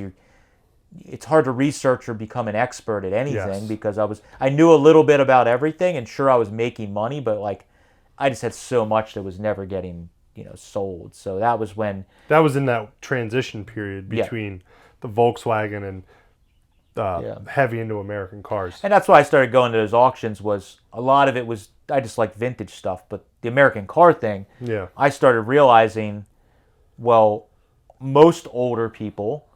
it's hard to research or become an expert at anything. Yes. Because I knew a little bit about everything, and sure, I was making money, but like I just had so much that was never getting sold. So that was in that transition period between the Volkswagen and heavy into American cars. And that's why I started going to those auctions. Was a lot of it was I just like vintage stuff, but the American car thing, I started realizing, well, most older people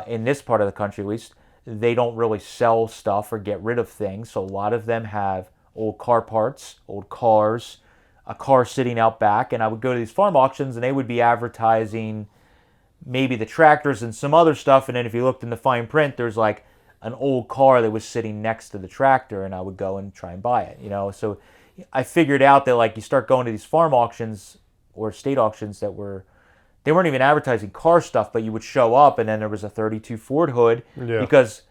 in this part of the country, at least, they don't really sell stuff or get rid of things. So a lot of them have old car parts, old cars, a car sitting out back, and I would go to these farm auctions, and they would be advertising maybe the tractors and some other stuff, and then if you looked in the fine print, there's like an old car that was sitting next to the tractor, and I would go and try and buy it. So I figured out that like you start going to these farm auctions or state auctions they weren't even advertising car stuff, but you would show up and then there was a 32 Ford hood because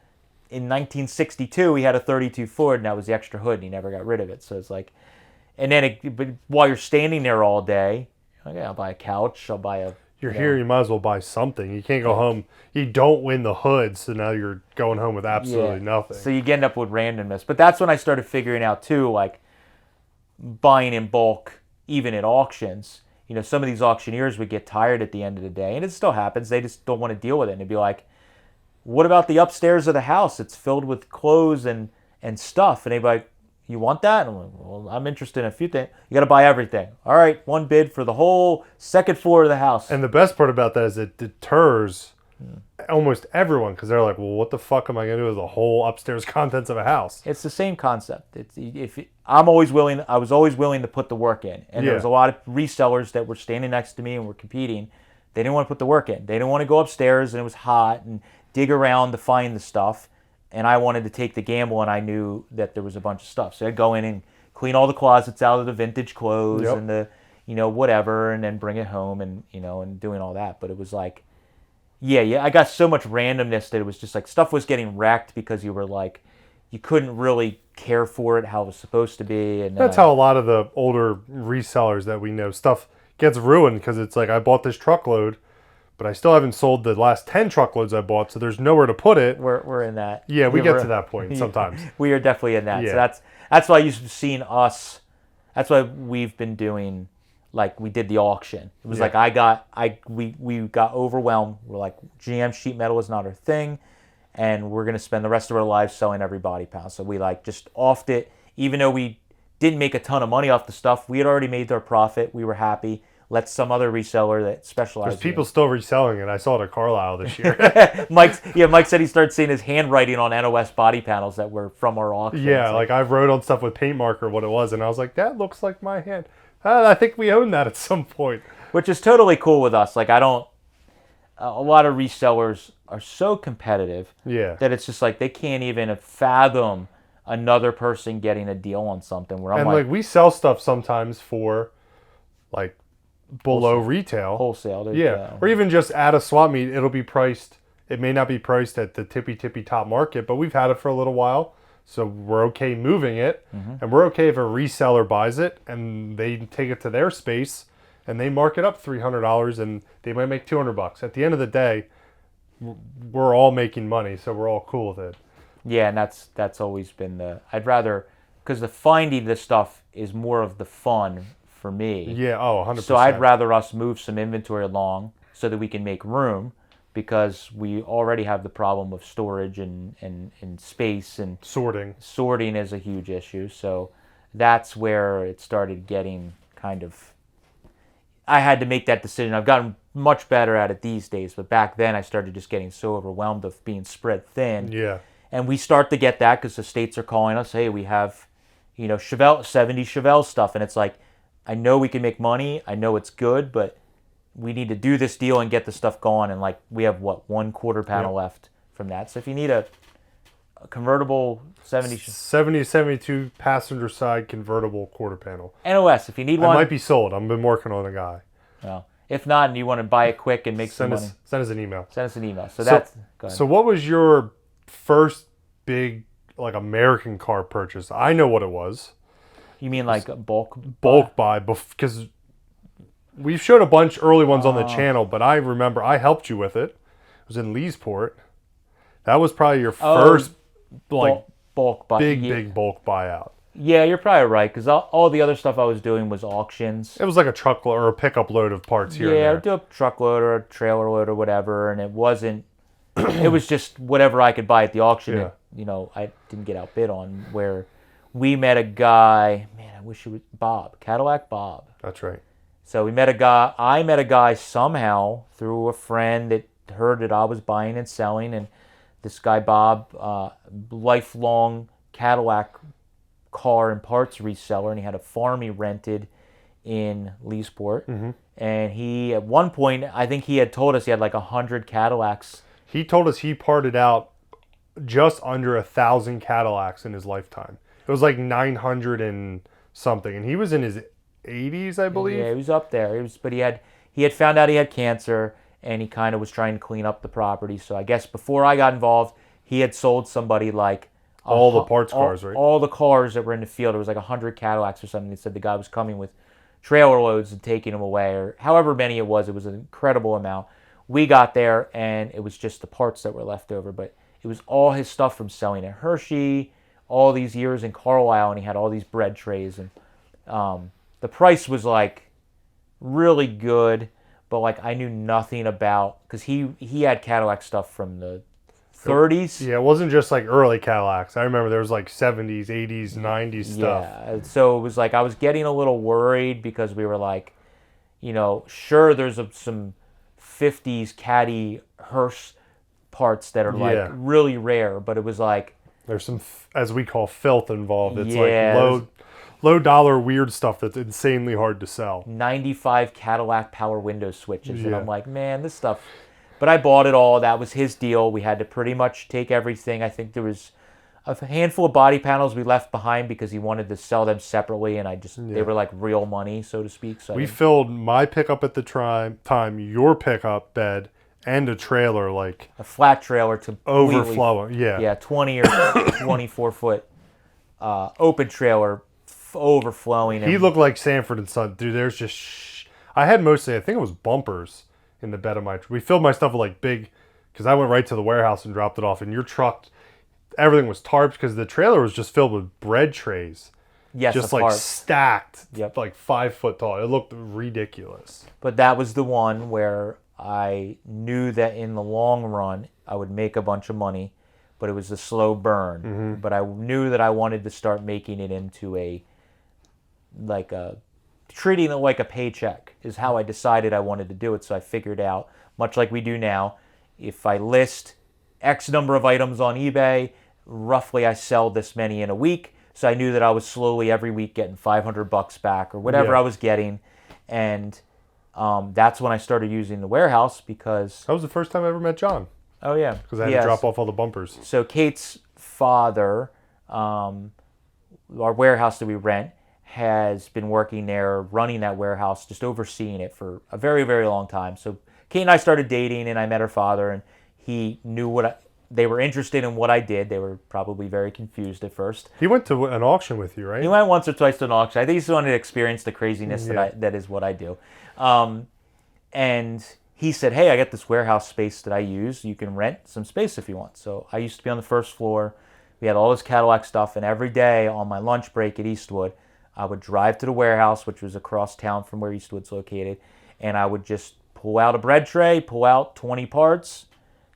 in 1962 he had a 32 Ford and that was the extra hood and he never got rid of it. So it's like, and then but while you're standing there all day, okay, I'll buy a couch, I'll buy a. You're here, you might as well buy something. You can't go home. You don't win the hood, so now you're going home with absolutely nothing. So you end up with randomness. But that's when I started figuring out too, like buying in bulk, even at auctions. Some of these auctioneers would get tired at the end of the day, and it still happens. They just don't want to deal with it. And it'd be like, what about the upstairs of the house? It's filled with clothes and stuff. And they'd be like, you want that? And I'm like, well, I'm interested in a few things. You got to buy everything. All right, one bid for the whole second floor of the house. And the best part about that is it deters almost everyone because they're like, well, what the fuck am I going to do with the whole upstairs contents of a house? It's the same concept. I was always willing to put the work in. And there was a lot of resellers that were standing next to me and were competing. They didn't want to put the work in. They didn't want to go upstairs and it was hot and dig around to find the stuff. And I wanted to take the gamble, and I knew that there was a bunch of stuff. So I'd go in and clean all the closets out of the vintage clothes and the, whatever, and then bring it home and, and doing all that. But it was like, I got so much randomness that it was just like stuff was getting wrecked because you were like, you couldn't really care for it how it was supposed to be. And that's how a lot of the older resellers that we know, stuff gets ruined because it's like, I bought this truckload, but I still haven't sold the last 10 truckloads I bought, so there's nowhere to put it. We're in that. Yeah, we get to that point sometimes. We are definitely in that. Yeah. So that's why you've seen us. That's why we've been doing, like we did the auction. It was like we got overwhelmed. We're like, GM sheet metal is not our thing, and we're gonna spend the rest of our lives selling every body panel. So we like just offed it, even though we didn't make a ton of money off the stuff. We had already made our profit. We were happy. Let some other reseller that specializes. There's people still reselling it. I saw it at Carlisle this year. Mike said he started seeing his handwriting on NOS body panels that were from our auction. Yeah, like I wrote on stuff with paint marker what it was, and I was like, that looks like my hand. I think we own that at some point. Which is totally cool with us. Like a lot of resellers are so competitive that it's just like they can't even fathom another person getting a deal on something. Where I'm like we sell stuff sometimes for like below retail. Wholesale. Or even just at a swap meet, it'll be priced. It may not be priced at the tippy top market, but we've had it for a little while. So we're okay moving it. And we're okay if a reseller buys it and they take it to their space and they mark it up $300 and they might make $200. At the end of the day, we're all making money, so we're all cool with it. Yeah, and that's always been I'd rather, because the finding this stuff is more of the fun for me. Yeah, 100%. So I'd rather us move some inventory along so that we can make room, because we already have the problem of storage and space and sorting. Sorting is a huge issue. So that's where it started getting kind of, I had to make that decision. I've gotten much better at it these days, but back then I started just getting so overwhelmed of being spread thin. Yeah. And we start to get that because the states are calling us, hey, we have, Chevelle, 70 Chevelle stuff. And it's like, I know we can make money. I know it's good, but we need to do this deal and get the stuff going. And like, we have one quarter panel left from that. So if you need a convertible 70 72 passenger side convertible quarter panel. NOS, if you need one. It might be sold. I've been working on a guy. Well, if not, and you want to buy it quick and make some money. Send us an email. Send us an email. So that's, go ahead. So what was your first big like American car purchase? I know what it was. You mean like bulk buy? Because we've showed a bunch early ones on the channel, but I remember I helped you with it. It was in Leesport. That was probably your first like bulk buy. Big bulk buyout. Yeah, you're probably right, because all the other stuff I was doing was auctions. It was like a truckload or a pickup load of parts here and there. Yeah, I'd do a truckload or a trailer load or whatever, and it wasn't, it was just whatever I could buy at the auction that, I didn't get outbid on, where we met a guy, man, I wish it was Cadillac Bob. That's right. So I met a guy somehow through a friend that heard that I was buying and selling, and this guy Bob, lifelong Cadillac car and parts reseller, and he had a farm he rented in Leesport. And he, at one point, I think he had told us he had like 100 Cadillacs. He told us he parted out just under 1,000 Cadillacs in his lifetime. It was like 900 and something, and he was in his 80s, I believe. Yeah, he was up there. But he had found out he had cancer, and he kind of was trying to clean up the property. So I guess before I got involved, he had sold somebody like all the parts cars, right? All the cars that were in the field. It was like 100 Cadillacs or something. He said the guy was coming with trailer loads and taking them away, or however many it was. It was an incredible amount. We got there, and it was just the parts that were left over, but it was all his stuff from selling at Hershey, all these years in Carlisle, and he had all these bread trays, and the price was like really good, but like I knew nothing about, because he had Cadillac stuff from the 30s. Yeah, it wasn't just like early Cadillacs. I remember there was like 70s, 80s, 90s stuff. Yeah, so it was like I was getting a little worried because we were like, sure, there's some 50s Caddy Hearse parts that are like really rare, but it was like there's some, as we call, filth involved. It's yeah, like low dollar weird stuff that's insanely hard to sell. 95 Cadillac power window switches, and I'm like, man, this stuff. But I bought it all. That was his deal. We had to pretty much take everything. I think there was a handful of body panels we left behind because he wanted to sell them separately, and they were like real money, so to speak. So we filled my pickup at the time, your pickup bed, and a trailer, like a flat trailer to overflowing. Yeah, 20 or 24 foot open trailer overflowing. He looked like Sanford and Son, dude. There's just I had mostly, I think it was bumpers in the bed of my. We filled my stuff with like big, because I went right to the warehouse and dropped it off. And your truck, everything was tarps because the trailer was just filled with bread trays. Yes, just like stacked, like 5 foot tall. It looked ridiculous. But that was the one where I knew that in the long run I would make a bunch of money, but it was a slow burn. Mm-hmm. But I knew that I wanted to start making it into treating it like a paycheck is how I decided I wanted to do it. So I figured out, much like we do now, if I list X number of items on eBay, roughly I sell this many in a week. So I knew that I was slowly every week getting $500 back or whatever I was getting. And that's when I started using the warehouse, because... That was the first time I ever met John. Oh, yeah. Because I had to drop off all the bumpers. So Kate's father, our warehouse that we rent, has been working there, running that warehouse, just overseeing it for a very, very long time. So Kate and I started dating, and I met her father, and he knew they were interested in what I did. They were probably very confused at first. He went to an auction with you, right? He went once or twice to an auction. I think he just wanted to experience the craziness that is what I do. And he said, hey, I got this warehouse space that I use. You can rent some space if you want. So I used to be on the first floor. We had all this Cadillac stuff, and every day on my lunch break at Eastwood, I would drive to the warehouse, which was across town from where Eastwood's located, and I would just pull out a bread tray, pull out 20 parts,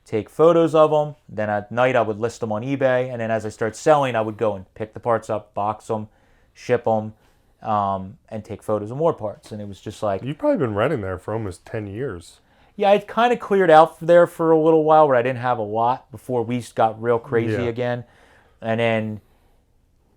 take photos of them. Then at night I would list them on eBay, and then as I start selling, I would go and pick the parts up, box them, ship them, and take photos of more parts. And it was just like... You've probably been renting there for almost 10 years. Yeah, I kind of cleared out there for a little while where I didn't have a lot before we got real crazy again. And then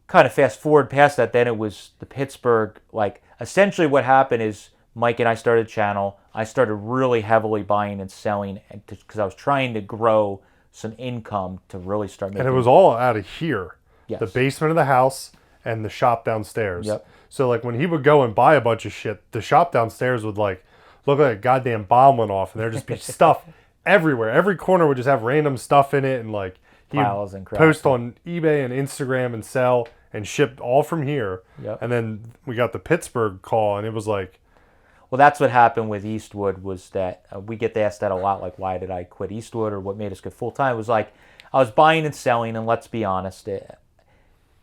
kind of fast forward past that, then it was the Pittsburgh, like essentially what happened is Mike and I started a channel. I started really heavily buying and selling because I was trying to grow some income to really start making. And it was all out of here. Yes. The basement of the house and the shop downstairs. Yep. So like when he would go and buy a bunch of shit, the shop downstairs would like look like a goddamn bomb went off, and there'd just be stuff everywhere. Every corner would just have random stuff in it, and like he'd post on eBay and Instagram and sell and ship all from here. Yep. And then we got the Pittsburgh call, and it was like... Well, that's what happened with Eastwood, was that we get asked that a lot, like why did I quit Eastwood or what made us go full-time. It was like I was buying and selling, and let's be honest,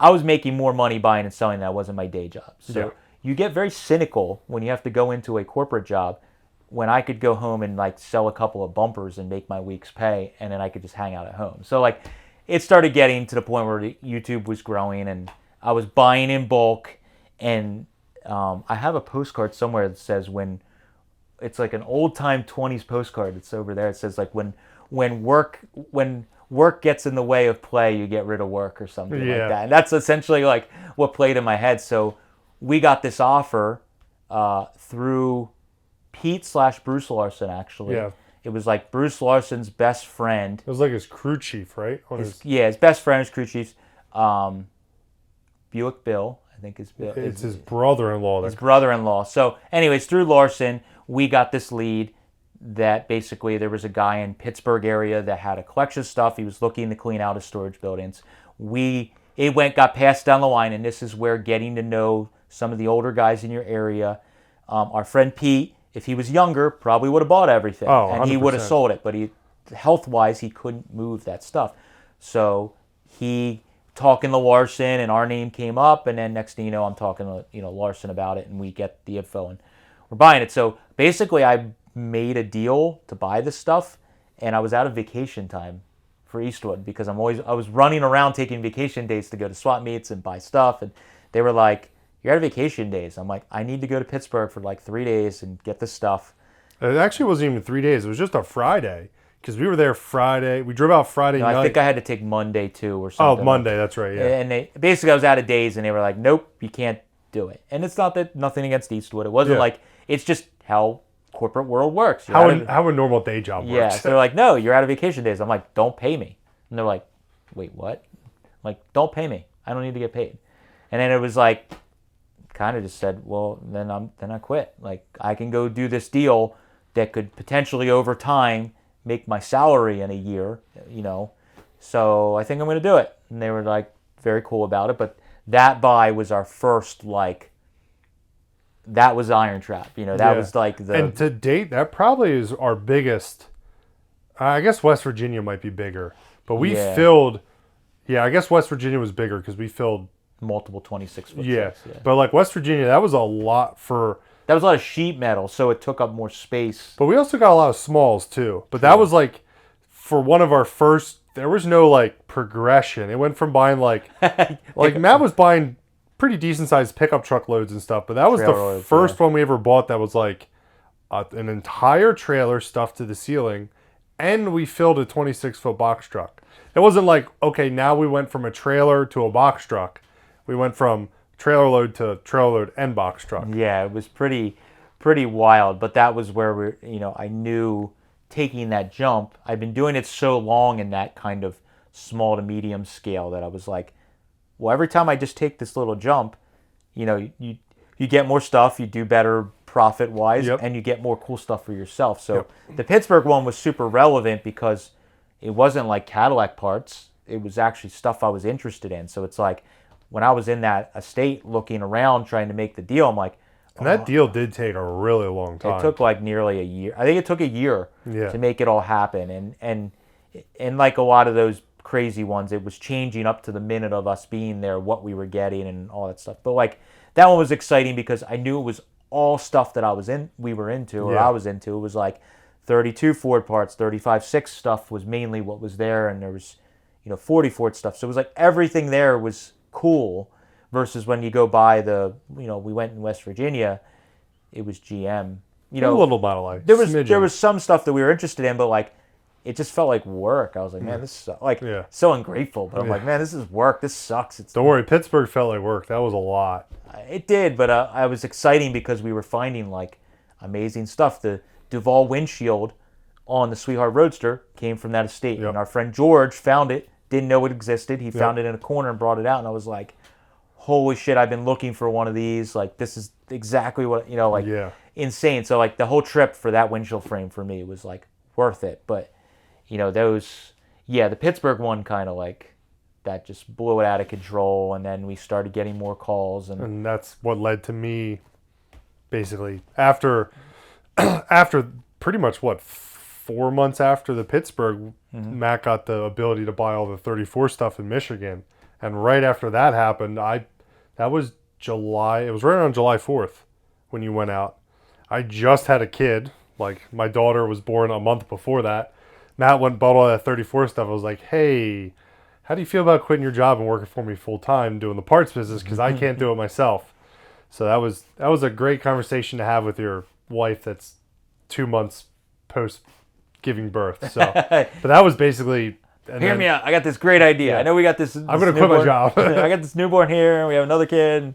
I was making more money buying and selling than I was in my day job. So you get very cynical when you have to go into a corporate job, when I could go home and like sell a couple of bumpers and make my week's pay, and then I could just hang out at home. So like it started getting to the point where YouTube was growing, and I was buying in bulk. And I have a postcard somewhere that says, when it's like an old time 20s postcard that's over there. It says like when work gets in the way of play, you get rid of work, or something like that. And that's essentially like what played in my head. So we got this offer through Pete / Bruce Larson, actually. Yeah. It was like Bruce Larson's best friend. It was like his crew chief, right? His best friend, his crew chief's Buick Bill. I think it's his brother-in-law. His brother-in-law. So, anyways, through Larson, we got this lead that basically there was a guy in Pittsburgh area that had a collection of stuff. He was looking to clean out his storage buildings. Got passed down the line, and this is where getting to know some of the older guys in your area. Our friend Pete, if he was younger, probably would have bought everything, and he would have sold it. But health-wise, he couldn't move that stuff. So he talking to Larson, and our name came up, and then next thing you know, I'm talking to Larson about it, and we get the info, and we're buying it. So basically, I made a deal to buy this stuff, and I was out of vacation time for Eastwood because I was running around taking vacation days to go to swap meets and buy stuff, and they were like, "You're out of vacation days." I'm like, "I need to go to Pittsburgh for like 3 days and get this stuff." It actually wasn't even 3 days. It was just a Friday because we were there Friday. We drove out Friday night. I think I had to take Monday too or something. Oh, Monday. That's right. Yeah. And basically I was out of days, and they were like, "Nope, you can't do it." And it's not that nothing against Eastwood. It wasn't like, it's just how corporate world works. How a normal day job works. Yeah, so they're like, "No, you're out of vacation days." I'm like, "Don't pay me." And they're like, "Wait, what?" I'm like, "Don't pay me. I don't need to get paid." And then it was like, kind of just said, "Well, then I quit. Like, I can go do this deal that could potentially over time make my salary in a year, So I think I'm going to do it." And they were like very cool about it. But that buy was our first that was IronTrap. That was like And to date, that probably is our biggest. I guess West Virginia might be bigger, but we filled. Yeah, I guess West Virginia was bigger because we filled multiple 26-foot. Yeah, but like West Virginia, that was a lot for. That was a lot of sheet metal, so it took up more space. But we also got a lot of smalls too. But that was like, for one of our first, there was no like progression. It went from buying like Matt was buying pretty decent sized pickup truck loads and stuff. But that was the first one we ever bought that was like an entire trailer stuffed to the ceiling, and we filled a 26-foot box truck. It wasn't like, okay, now we went from a trailer to a box truck. We went from trailer load to trailer load and box truck. Yeah, it was pretty wild. But that was where I knew taking that jump. I've been doing it so long in that kind of small to medium scale that I was like, well, every time I just take this little jump, you get more stuff, you do better profit wise, and you get more cool stuff for yourself. So the Pittsburgh one was super relevant because it wasn't like Cadillac parts. It was actually stuff I was interested in. So it's like, when I was in that estate looking around trying to make the deal, I'm like... And that deal did take a really long time. It took like nearly a year. I think it took a year to make it all happen. And like a lot of those crazy ones, it was changing up to the minute of us being there, what we were getting and all that stuff. But like that one was exciting because I knew it was all stuff that I was into. It was like 32 Ford parts, 35-6 stuff was mainly what was there, and there was 40 Ford stuff. So it was like everything there was cool, versus when you go by we went in West Virginia, it was GM. A little Model A. There was some stuff that we were interested in, but like it just felt like work. I was like, man, this is so ungrateful. But I'm like, man, this is work. This sucks. Don't worry, Pittsburgh felt like work. That was a lot. It did, but I was exciting because we were finding like amazing stuff. The Duval windshield on the Sweetheart Roadster came from that estate, and our friend George found it. Didn't know it existed. He found it in a corner and brought it out, and I was like, holy shit, I've been looking for one of these. Like, this is exactly what, insane. So, like, the whole trip for that windshield frame for me was, like, worth it. But, the Pittsburgh one kind of, like, that just blew it out of control, and then we started getting more calls. And that's what led to me, basically, after pretty much, 4 months after the Pittsburgh, Matt got the ability to buy all the 34 stuff in Michigan. And right after that happened, that was July. It was right around July 4th when you went out. I just had a kid. Like, my daughter was born a month before that. Matt went and bought all that 34 stuff. I was like, hey, how do you feel about quitting your job and working for me full time doing the parts business? Because I can't do it myself. So that was a great conversation to have with your wife that's 2 months post giving birth. So, but that was basically. Hear me out. I got this great idea. Yeah. I know we got this. I'm going to quit my job. I got this newborn here, and we have another kid.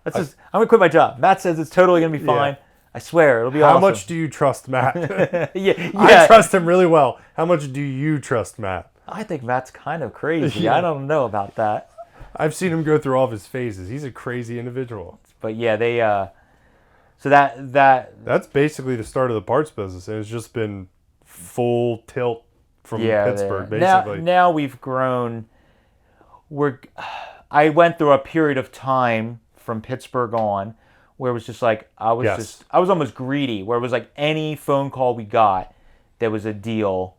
I'm going to quit my job. Matt says it's totally going to be fine. I swear, it'll be How awesome. much do you trust Matt? Yeah. I trust him really well. How much do you trust Matt? I think Matt's kind of crazy. Yeah. I don't know about that. I've seen him go through all of his phases. He's a crazy individual. But yeah, they so that's basically the start of the parts business, and it's just been full tilt from yeah, Pittsburgh, basically. Now we've grown. I went through a period of time from Pittsburgh on where it was just like I was almost greedy, where it was like any phone call we got that was a deal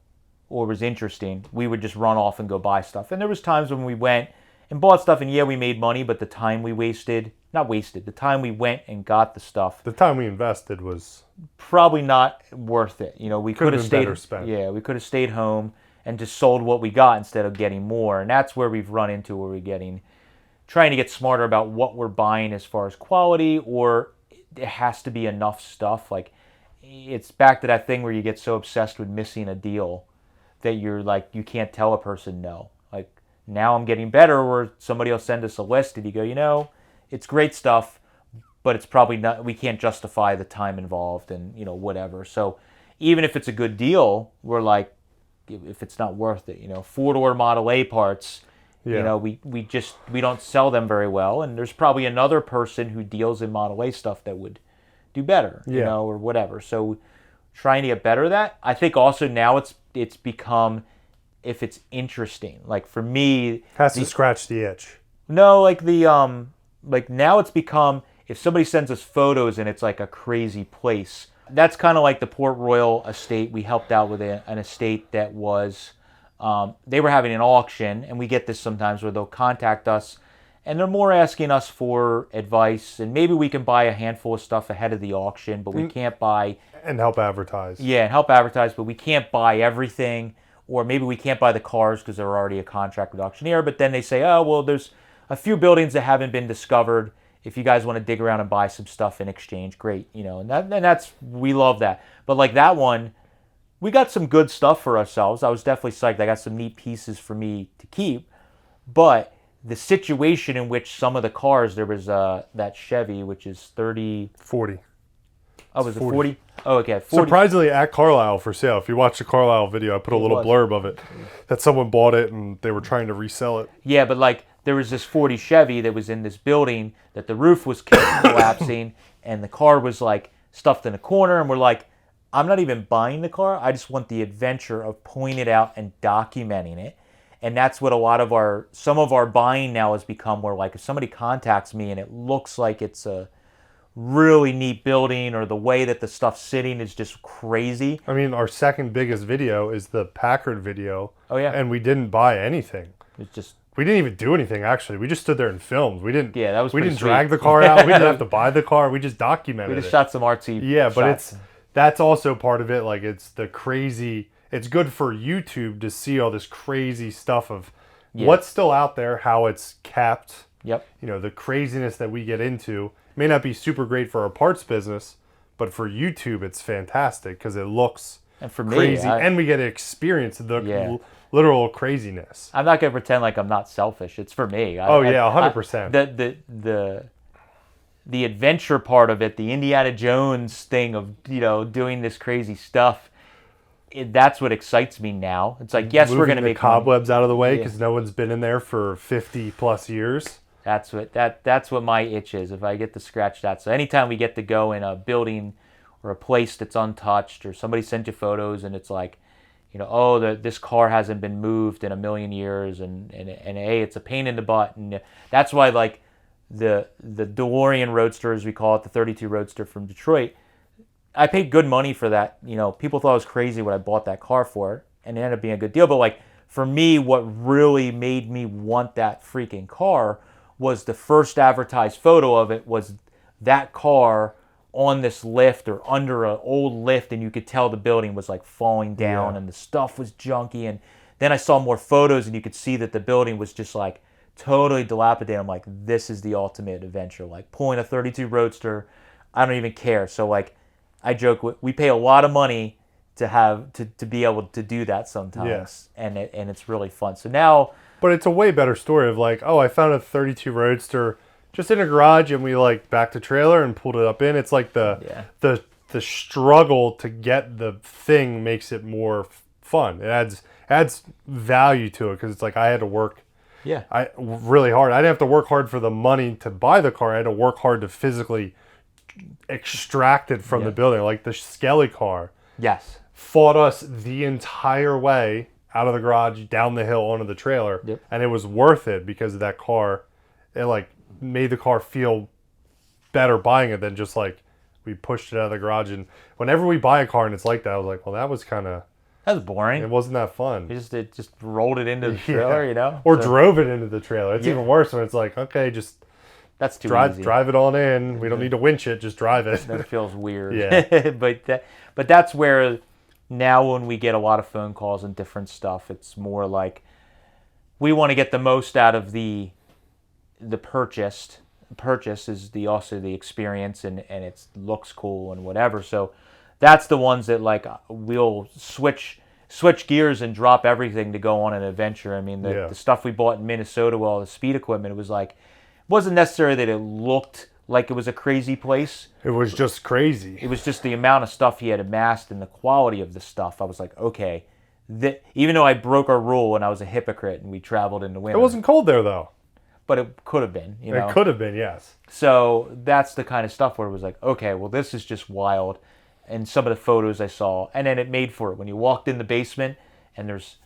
or was interesting, we would just run off and go buy stuff. And there was times when we went and bought stuff, and yeah, we made money, but the time we the time we went and got the stuff, the time we invested was probably not worth it. You know, we could have stayed. Better spent. Yeah, we could have stayed home and just sold what we got instead of getting more. And that's where we've run into where we're trying to get smarter about what we're buying as far as quality, or it has to be enough stuff. Like, it's back to that thing where you get so obsessed with missing a deal that you're like, you can't tell a person no. Like, now I'm getting better where somebody will send us a list and you go, you know, it's great stuff, but it's probably not, we can't justify the time involved and, you know, whatever. So even if it's a good deal, we're like, if it's not worth it, you know, 4-door Model A parts, you know, we don't sell them very well. And there's probably another person who deals in Model A stuff that would do better, you know, or whatever. So trying to get better at that. I think also now it's become, if it's interesting, like for me, has to scratch the itch. No, like like now it's become, if somebody sends us photos and it's like a crazy place, that's kind of like the Port Royal estate. We helped out with an estate that was, they were having an auction, and we get this sometimes where they'll contact us and they're more asking us for advice, and maybe we can buy a handful of stuff ahead of the auction, but we can't buy... And help advertise. Yeah, and help advertise, but we can't buy everything, or maybe we can't buy the cars because they're already a contract with auctioneer, but then they say, oh, well, there's a few buildings that haven't been discovered. If you guys want to dig around and buy some stuff in exchange, great, you know, and that's, we love that. But like that one, we got some good stuff for ourselves. I was definitely psyched. I got some neat pieces for me to keep, but the situation in which some of the cars, there was that Chevy, which is 40. Oh, was it 40? Oh, okay. 40. Surprisingly, at Carlisle for sale. If you watch the Carlisle video, I put a little blurb of it that someone bought it and they were trying to resell it. Yeah, but like there was this 40 Chevy that was in this building that the roof was collapsing and the car was like stuffed in a corner, and we're like, I'm not even buying the car. I just want the adventure of pulling it out and documenting it. And that's what some of our buying now has become, where like if somebody contacts me and it looks like it's a really neat building, or the way that the stuff's sitting is just crazy. I mean, our second biggest video is the Packard video. Oh yeah. And we didn't buy anything. It's just... We didn't even do anything, actually. We just stood there and filmed. We didn't. Yeah, that was. We didn't sweet. drag the car out. We didn't have to buy the car. We just documented it. We just shot some artsy. Yeah, but shots. that's also part of it. Like, it's the crazy. It's good for YouTube to see all this crazy stuff of what's still out there, how it's kept. Yep. You know, the craziness that we get into may not be super great for our parts business, but for YouTube, it's fantastic because it looks and for me, crazy, and we get to experience the literal craziness. I'm not gonna pretend like I'm not selfish. It's for me. 100%. The adventure part of it, the Indiana Jones thing of, you know, doing this crazy stuff, that's what excites me now. It's like, yes, we're gonna make cobwebs out of the way because no one's been in there for 50 plus years. That's what my itch is. If I get to scratch that, so anytime we get to go in a building or a place that's untouched, or somebody sent you photos and it's like, you know, oh, this car hasn't been moved in a million years, and hey, it's a pain in the butt, and that's why like the DeLorean Roadster, as we call it, the 32 Roadster from Detroit, I paid good money for that. You know, people thought I was crazy what I bought that car for, and it ended up being a good deal. But like for me, what really made me want that freaking car was the first advertised photo of it was that car on this lift or under an old lift, and you could tell the building was like falling down and the stuff was junky. And then I saw more photos and you could see that the building was just like totally dilapidated. I'm like, this is the ultimate adventure, like pulling a 32 Roadster. I don't even care. So like I joke, we pay a lot of money to have to be able to do that sometimes, and it's really fun. So now, but it's a way better story of like, oh, I found a 32 Roadster just in a garage, and we like backed the trailer and pulled it up in. It's like the struggle to get the thing makes it more fun. It adds value to it because it's like I had to work really hard. I didn't have to work hard for the money to buy the car. I had to work hard to physically extract it from the building. Like the Skelly car. Yes. Fought us the entire way out of the garage, down the hill, onto the trailer. Yep. And it was worth it because of that car. It like made the car feel better buying it than just like we pushed it out of the garage. And whenever we buy a car and it's like that, I was like, well, that was boring. It wasn't that fun. It just rolled it into the trailer, you know? Or drove it into the trailer. It's even worse when it's like, okay, just that's too easy. Drive it on in. We don't need to winch it, just drive it. That feels weird. Yeah. But that's where now when we get a lot of phone calls and different stuff, it's more like we want to get the most out of the purchase. Purchase is also the experience and it looks cool and whatever. So that's the ones that like we'll switch gears and drop everything to go on an adventure. I mean, the stuff we bought in Minnesota, all the speed equipment, it was like, it wasn't necessarily that it looked like it was a crazy place. It was just crazy. It was just the amount of stuff he had amassed and the quality of the stuff. I was like, okay, even though I broke our rule and I was a hypocrite and we traveled in the winter. It wasn't cold there though. But it could have been, you know. It could have been, yes. So that's the kind of stuff where it was like, okay, well, this is just wild. And some of the photos I saw, and then it made for it. When you walked in the basement and there's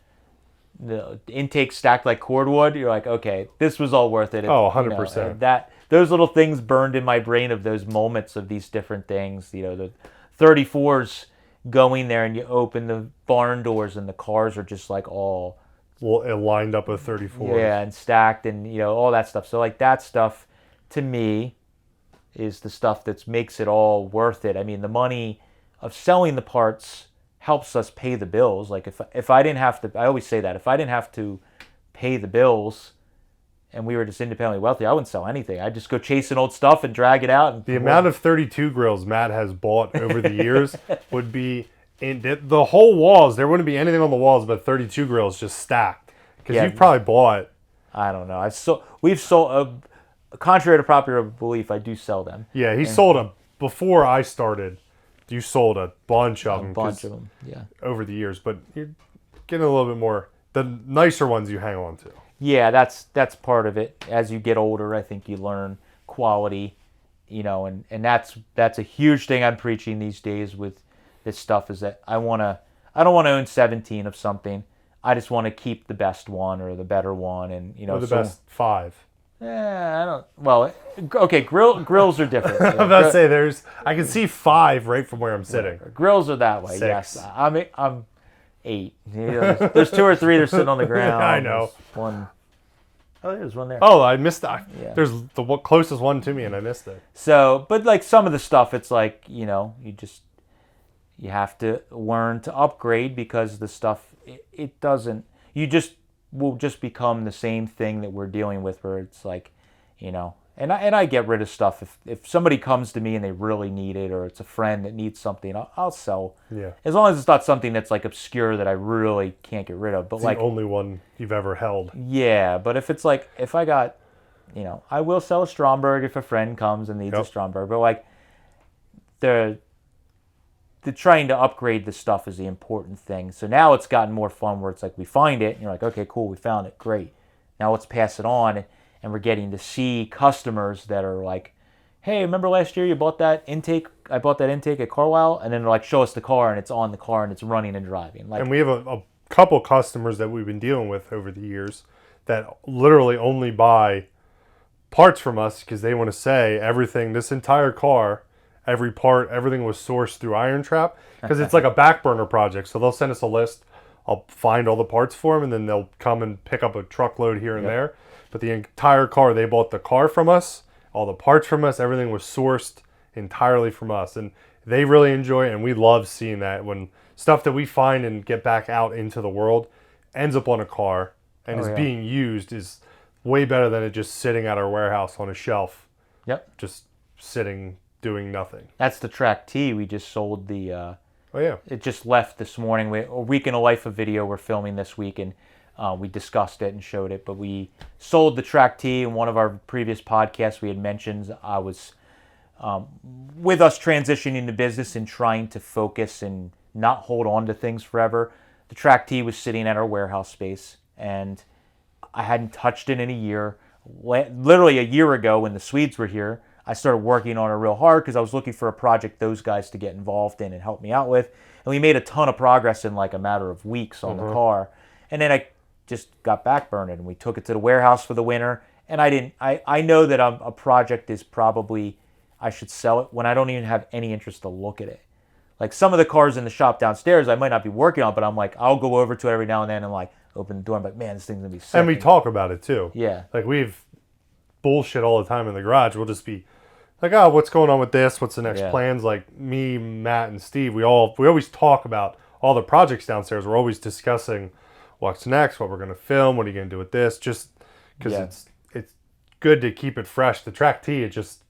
the intake stacked like cordwood, you're like, okay, this was all worth it. 100%. Those little things burned in my brain of those moments of these different things. You know, the 34s going there and you open the barn doors and the cars are just like all... Well, it lined up with 34. Yeah, and stacked and, you know, all that stuff. So, like, that stuff, to me, is the stuff that makes it all worth it. I mean, the money of selling the parts helps us pay the bills. Like, if I didn't have to, I always say that, if I didn't have to pay the bills and we were just independently wealthy, I wouldn't sell anything. I'd just go chasing old stuff and drag it out. And the amount of 32 grills Matt has bought over the years would be... the whole walls, there wouldn't be anything on the walls but 32 grills just stacked. Because you've probably bought... I don't know. We've sold... contrary to popular belief, I do sell them. Yeah, sold them. Before I started, you sold a bunch of them. A bunch of them, yeah. Over the years. But you're getting a little bit more... The nicer ones you hang on to. Yeah, that's part of it. As you get older, I think you learn quality, you know, and that's a huge thing I'm preaching these days with this stuff is that I don't want to own 17 of something. I just want to keep the best one or the better one, and you know, or the best 5. Yeah, I don't. Well, okay, grills are different. I'm about to say I can see 5 right from where I'm sitting. Grills are that way. 6. Yes, I'm 8. You know, there's 2 or 3 that are sitting on the ground. I know. There's one. Oh, there's one there. Oh, I missed that. Yeah. There's the closest one to me, and I missed it. So, but like some of the stuff, it's like, you know, you have to learn to upgrade because the stuff, it doesn't, you just will just become the same thing that we're dealing with where it's like, you know, and I get rid of stuff. If somebody comes to me and they really need it or it's a friend that needs something, I'll sell. Yeah. As long as it's not something that's like obscure that I really can't get rid of. But it's like the only one you've ever held. Yeah, but if it's like, if I got, you know, I will sell a Stromberg if a friend comes and needs a Stromberg. But like the trying to upgrade the stuff is the important thing. So now it's gotten more fun where it's like we find it and you're like, okay, cool, we found it, great. Now let's pass it on, and we're getting to see customers that are like, hey, remember last year you bought that intake? I bought that intake at Carlisle, and then they're like, show us the car, and it's on the car and it's running and driving. Like, and we have a couple customers that we've been dealing with over the years that literally only buy parts from us because they want to say everything, this entire car, every part, everything was sourced through IronTrap because it's like a back burner project. So they'll send us a list. I'll find all the parts for them, and then they'll come and pick up a truckload here and there. But the entire car, they bought the car from us, all the parts from us, everything was sourced entirely from us. And they really enjoy it, and we love seeing that when stuff that we find and get back out into the world ends up on a car and is being used is way better than it just sitting at our warehouse on a shelf. Yep. Just sitting, doing nothing. That's the Track T. We just sold the... oh, yeah. It just left this morning. A Week in a Life of video we're filming this week, and We discussed it and showed it, but we sold the Track T. In one of our previous podcasts, we had mentioned I was, with us transitioning into business and trying to focus and not hold on to things forever. The Track T was sitting at our warehouse space, and I hadn't touched it in a year. Literally a year ago, when the Swedes were here, I started working on it real hard because I was looking for a project those guys to get involved in and help me out with. And we made a ton of progress in like a matter of weeks on the car. And then I just got backburned, and we took it to the warehouse for the winter. And I know that a project is probably, I should sell it when I don't even have any interest to look at it. Like some of the cars in the shop downstairs, I might not be working on, but I'm like, I'll go over to it every now and then and like open the door. I'm like, man, this thing's gonna be sick. And we talk about it too. Yeah. Like we've bullshit all the time in the garage. We'll just be like, oh, what's going on with this? What's the next plans? Like me, Matt, and Steve, we always talk about all the projects downstairs. We're always discussing what's next, what we're gonna film, what are you gonna do with this? Just because it's good to keep it fresh. The Track T, it just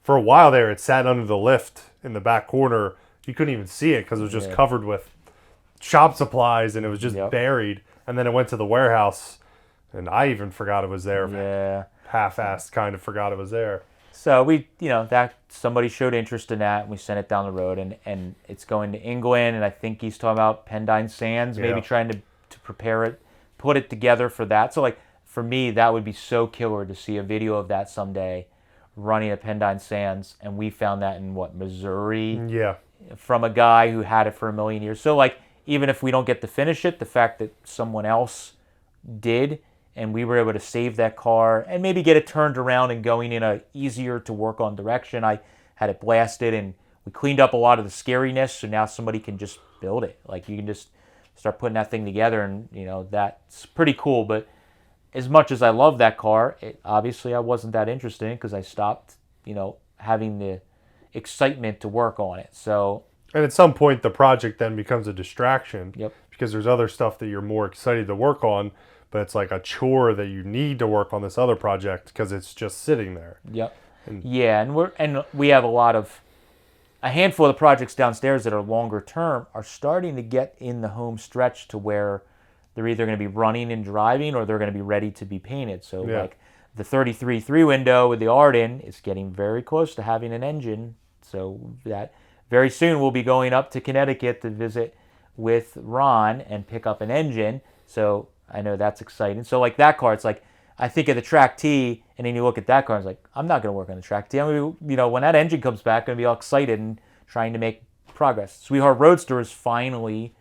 for a while there, it sat under the lift in the back corner. You couldn't even see it because it was just covered with shop supplies and it was just buried. And then it went to the warehouse, and I even forgot it was there. Yeah. Half-assed kind of forgot it was there. So we, that somebody showed interest in that, and we sent it down the road, and it's going to England, and I think he's talking about Pendine Sands, maybe trying to prepare it, put it together for that. So like for me, that would be so killer to see a video of that someday running at Pendine Sands, and we found that in Missouri? Yeah. From a guy who had it for a million years. So like even if we don't get to finish it, the fact that someone else did, and we were able to save that car and maybe get it turned around and going in a easier to work on direction. I had it blasted, and we cleaned up a lot of the scariness, so now somebody can just build it. Like you can just start putting that thing together, and that's pretty cool. But as much as I love that car, obviously I wasn't that interested in it because I stopped, having the excitement to work on it. So, and at some point the project then becomes a distraction. Yep. Because there's other stuff that you're more excited to work on, but it's like a chore that you need to work on this other project because it's just sitting there. Yep. And we have a handful of the projects downstairs that are longer term are starting to get in the home stretch to where they're either going to be running and driving or they're going to be ready to be painted. So like the 33 3-window with the Arden is getting very close to having an engine. So that very soon we'll be going up to Connecticut to visit with Ron and pick up an engine. So I know that's exciting. So like that car, it's like I think of the Track T, and then you look at that car, and it's like I'm not going to work on the Track T. I'm gonna, when that engine comes back, I'm going to be all excited and trying to make progress. Sweetheart Roadster is finally,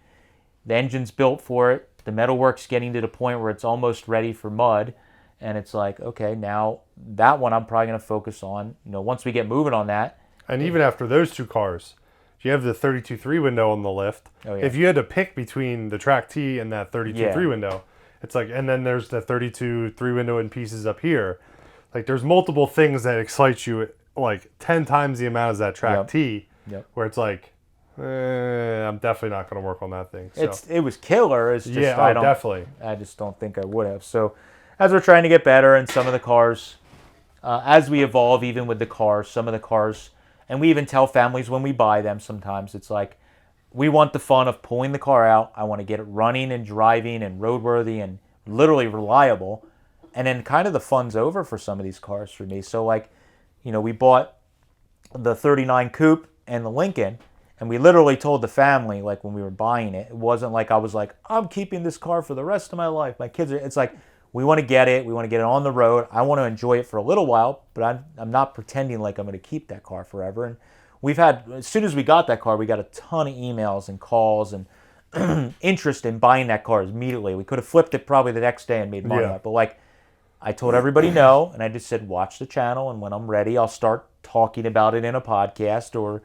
the engine's built for it. The metalwork's getting to the point where it's almost ready for mud. And it's like, okay, now that one I'm probably going to focus on, once we get moving on that. And even after those two cars, you have the 32 3-window on the lift. Oh, yeah. If you had to pick between the Track T and that 32 3-window, it's like, and then there's the 32 3-window in pieces up here. Like there's multiple things that excite you like 10 times the amount as that Track T, where it's like, I'm definitely not going to work on that thing. So. It was killer. It's just, definitely. I just don't think I would have. So as we're trying to get better, and some of the cars, as we evolve, even with the cars, some of the cars, and we even tell families when we buy them sometimes, it's like, we want the fun of pulling the car out. I want to get it running and driving and roadworthy and literally reliable. And then kind of the fun's over for some of these cars for me. So like, we bought the 39 Coupe and the Lincoln, and we literally told the family, like when we were buying it, it wasn't like I was like, I'm keeping this car for the rest of my life. My kids it's like, we want to get it. We want to get it on the road. I want to enjoy it for a little while, but I'm not pretending like I'm going to keep that car forever. And we've had, as soon as we got that car, we got a ton of emails and calls and interest in buying that car immediately. We could have flipped it probably the next day and made money on it. But like, I told everybody no, and I just said, watch the channel, and when I'm ready, I'll start talking about it in a podcast, or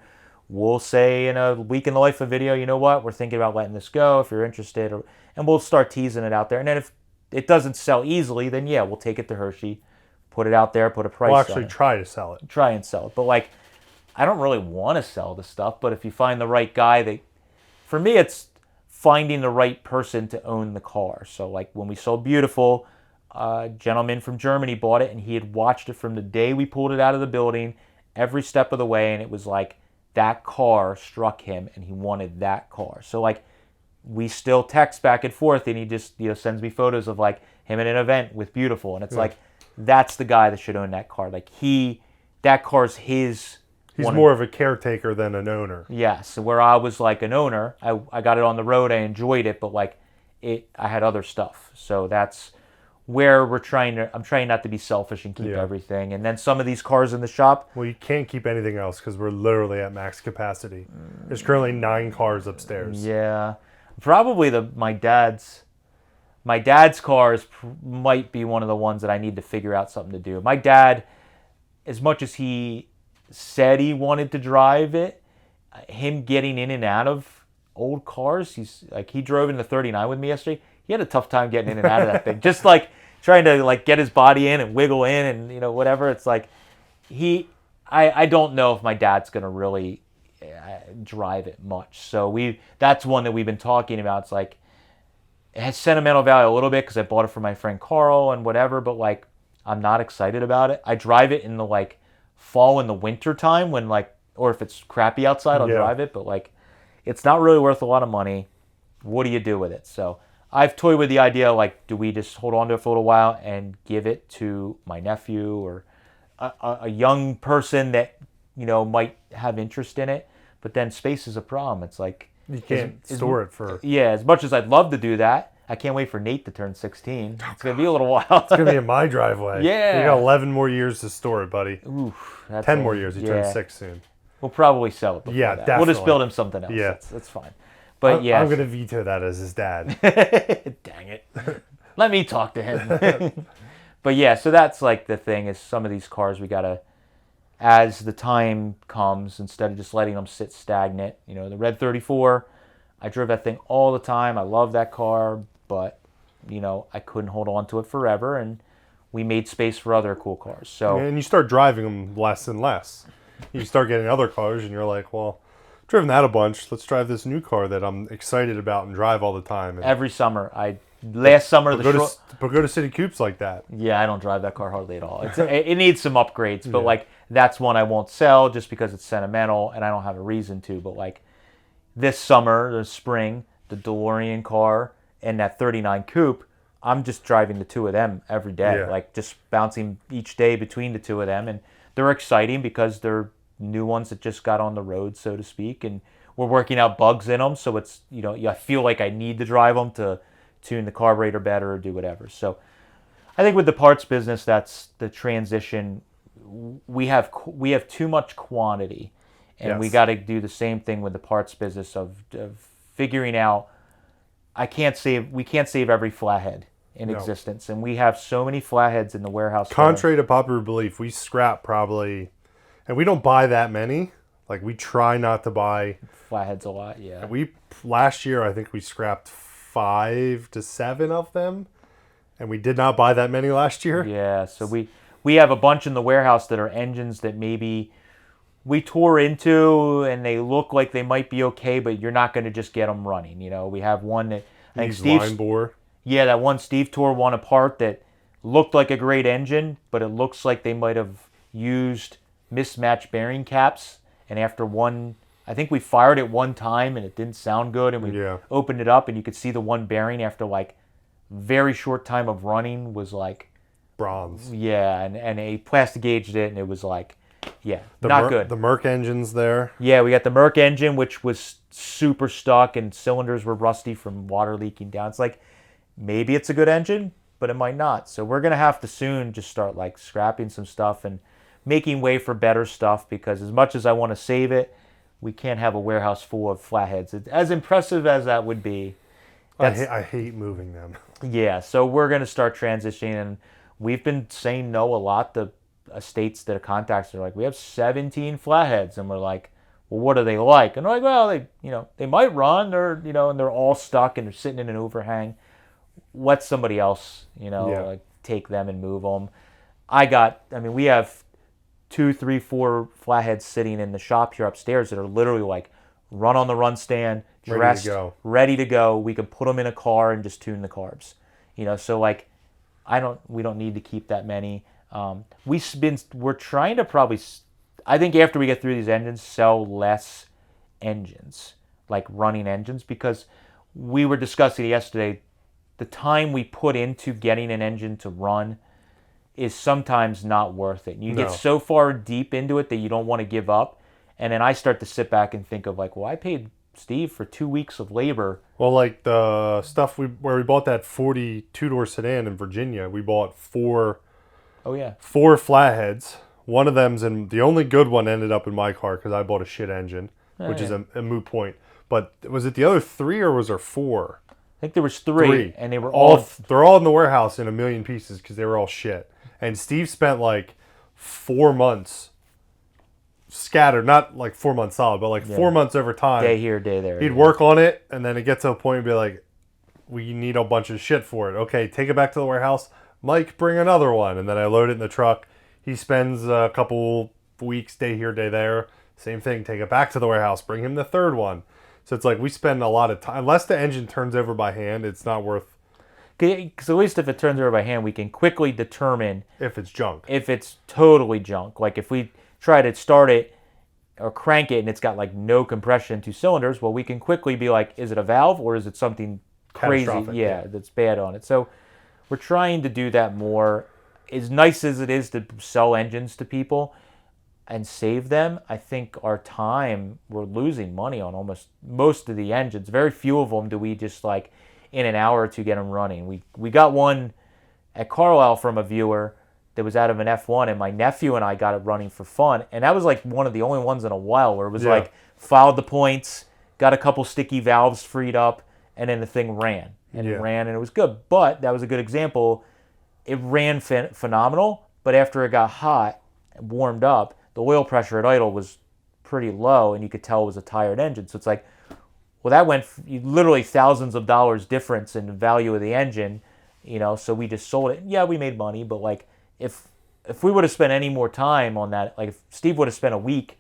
we'll say in a week in the life of video, you know what, we're thinking about letting this go if you're interested, and we'll start teasing it out there. And then if it doesn't sell easily, then we'll take it to Hershey, put it out there, put a price on it. We'll actually try to sell it. Try and sell it. But like, I don't really want to sell the stuff, but if you find the right guy, for me, it's finding the right person to own the car. So like when we sold Beautiful, a gentleman from Germany bought it, and he had watched it from the day we pulled it out of the building, every step of the way, and it was like that car struck him, and he wanted that car. So like, we still text back and forth, and he just sends me photos of like him at an event with Beautiful, and it's like that's the guy that should own that car. Like that car's his. He's more of a caretaker than an owner. Yes, where I was like an owner, I got it on the road, I enjoyed it, but like I had other stuff. So that's where I'm trying not to be selfish and keep everything. And then some of these cars in the shop. Well, you can't keep anything else because we're literally at max capacity. There's currently 9 cars upstairs. Yeah, probably my dad's cars might be one of the ones that I need to figure out something to do. My dad, as much as he said he wanted to drive it, him getting in and out of old cars, he drove in the 39 with me yesterday. He had a tough time getting in and out of that thing. Just like trying to like get his body in and wiggle in and whatever. It's like I don't know if my dad's gonna really drive it much. So that's one that we've been talking about. It's like it has sentimental value a little bit because I bought it for my friend Carl and whatever, but like I'm not excited about it. I drive it in the like fall and the winter time when like, or if it's crappy outside, I'll drive it, but like it's not really worth a lot of money. What do you do with it? So I've toyed with the idea, like, do we just hold on to it for a little while and give it to my nephew or a young person that might have interest in it? But then space is a problem. It's like you can't store it for. Yeah, as much as I'd love to do that, I can't wait for Nate to turn 16. It's gonna be a little while. It's gonna be in my driveway. Yeah, you got 11 more years to store it, buddy. Oof, 10 more years. He turns 6 soon. We'll probably sell it. Yeah, that. definitely. We'll just build him something else. Yeah, that's fine. But I'm going to veto that as his dad. Dang it. Let me talk to him. But yeah, so that's like the thing is some of these cars we got to, as the time comes, instead of just letting them sit stagnant. The Red 34, I drove that thing all the time. I love that car, but, I couldn't hold on to it forever. And we made space for other cool cars. So and you start driving them less and less. You start getting other cars and you're like, well, driven that a bunch. Let's drive this new car that I'm excited about and drive all the time. And every summer, last summer go to City Coupes like that. Yeah, I don't drive that car hardly at all. It needs some upgrades, but like that's one I won't sell just because it's sentimental and I don't have a reason to. But like this summer, the spring, the DeLorean car and that 39 Coupe, I'm just driving the two of them every day, like just bouncing each day between the two of them, and they're exciting because they're new ones that just got on the road, so to speak, and we're working out bugs in them. So it's I feel like I need to drive them to tune the carburetor better or do whatever. So I think with the parts business, that's the transition. We have too much quantity, and we got to do the same thing with the parts business of figuring out. We can't save every flathead in existence, and we have so many flatheads in the warehouse. Contrary to popular belief, we scrap probably. And we don't buy that many. Like, we try not to buy flatheads a lot. Yeah. Last year, I think we scrapped 5 to 7 of them, and we did not buy that many last year. Yeah. So we have a bunch in the warehouse that are engines that maybe we tore into, and they look like they might be okay, but you're not going to just get them running. We have one that I think line bore. Yeah, that one Steve tore one apart that looked like a great engine, but it looks like they might have used mismatched bearing caps, and after one, I think we fired it one time and it didn't sound good, and we opened it up and you could see the one bearing after like very short time of running was like bronze. Yeah, and a plastic gauged it and it was like not good. The Merc engine's there. Yeah, we got the Merc engine, which was super stuck and cylinders were rusty from water leaking down. It's like maybe it's a good engine, but it might not. So we're gonna have to soon just start like scrapping some stuff and making way for better stuff, because as much as I want to save it, we can't have a warehouse full of flatheads. It's, as impressive as that would be, I hate moving them. Yeah, so we're going to start transitioning, and we've been saying no a lot to estates that are contacts. They're like, we have 17 flatheads, and we're like, well, what are they like? And they're like, well, they might run, or and they're all stuck and they're sitting in an overhang. Let somebody else, like take them and move them. We have 2, 3, 4 flatheads sitting in the shop here upstairs that are literally like run on the run stand, dressed, ready to go. We can put them in a car and just tune the carbs. So like we don't need to keep that many. We're trying to probably, I think after we get through these engines, sell less engines, like running engines, because we were discussing it yesterday. The time we put into getting an engine to run is sometimes not worth it. You get so far deep into it that you don't want to give up. And then I start to sit back and think of like, well, I paid Steve for 2 weeks of labor. Well, like the stuff where we bought that 40 two-door sedan in Virginia, we bought four flatheads. One of them's the only good one ended up in my car because I bought a shit engine, which is a moot point. But was it the other three or was there four? I think there was three. And they were they're all in the warehouse in a million pieces because they were all shit. And Steve spent like 4 months scattered, not like 4 months solid, but like 4 months over time. Day here, day there. He'd work on it, and then it gets to a point and be like, we need a bunch of shit for it. Okay, take it back to the warehouse. Mike, bring another one. And then I load it in the truck. He spends a couple weeks, day here, day there. Same thing, take it back to the warehouse. Bring him the third one. So it's like we spend a lot of time. Unless the engine turns over by hand, it's not worth. Because at least if it turns over by hand, we can quickly determine if it's junk. If it's totally junk. Like if we try to start it or crank it and it's got like no compression, 2 cylinders, well, we can quickly be like, is it a valve or is it something crazy? Yeah, that's bad on it. So we're trying to do that more. As nice as it is to sell engines to people and save them, I think our time, we're losing money on almost most of the engines. Very few of them do we just like in an hour or two get them running. We got one at Carlisle from a viewer that was out of an F1, and my nephew and I got it running for fun, and that was like one of the only ones in a while where it was like followed the points, got a couple sticky valves freed up, and then the thing ran. And it ran, and it was good. But that was a good example. It ran phenomenal, but after it got hot, warmed up, the oil pressure at idle was pretty low, and you could tell it was a tired engine. So it's like, well, that went literally thousands of dollars difference in the value of the engine, so we just sold it. Yeah, we made money, but like if we would have spent any more time on that, like if Steve would have spent a week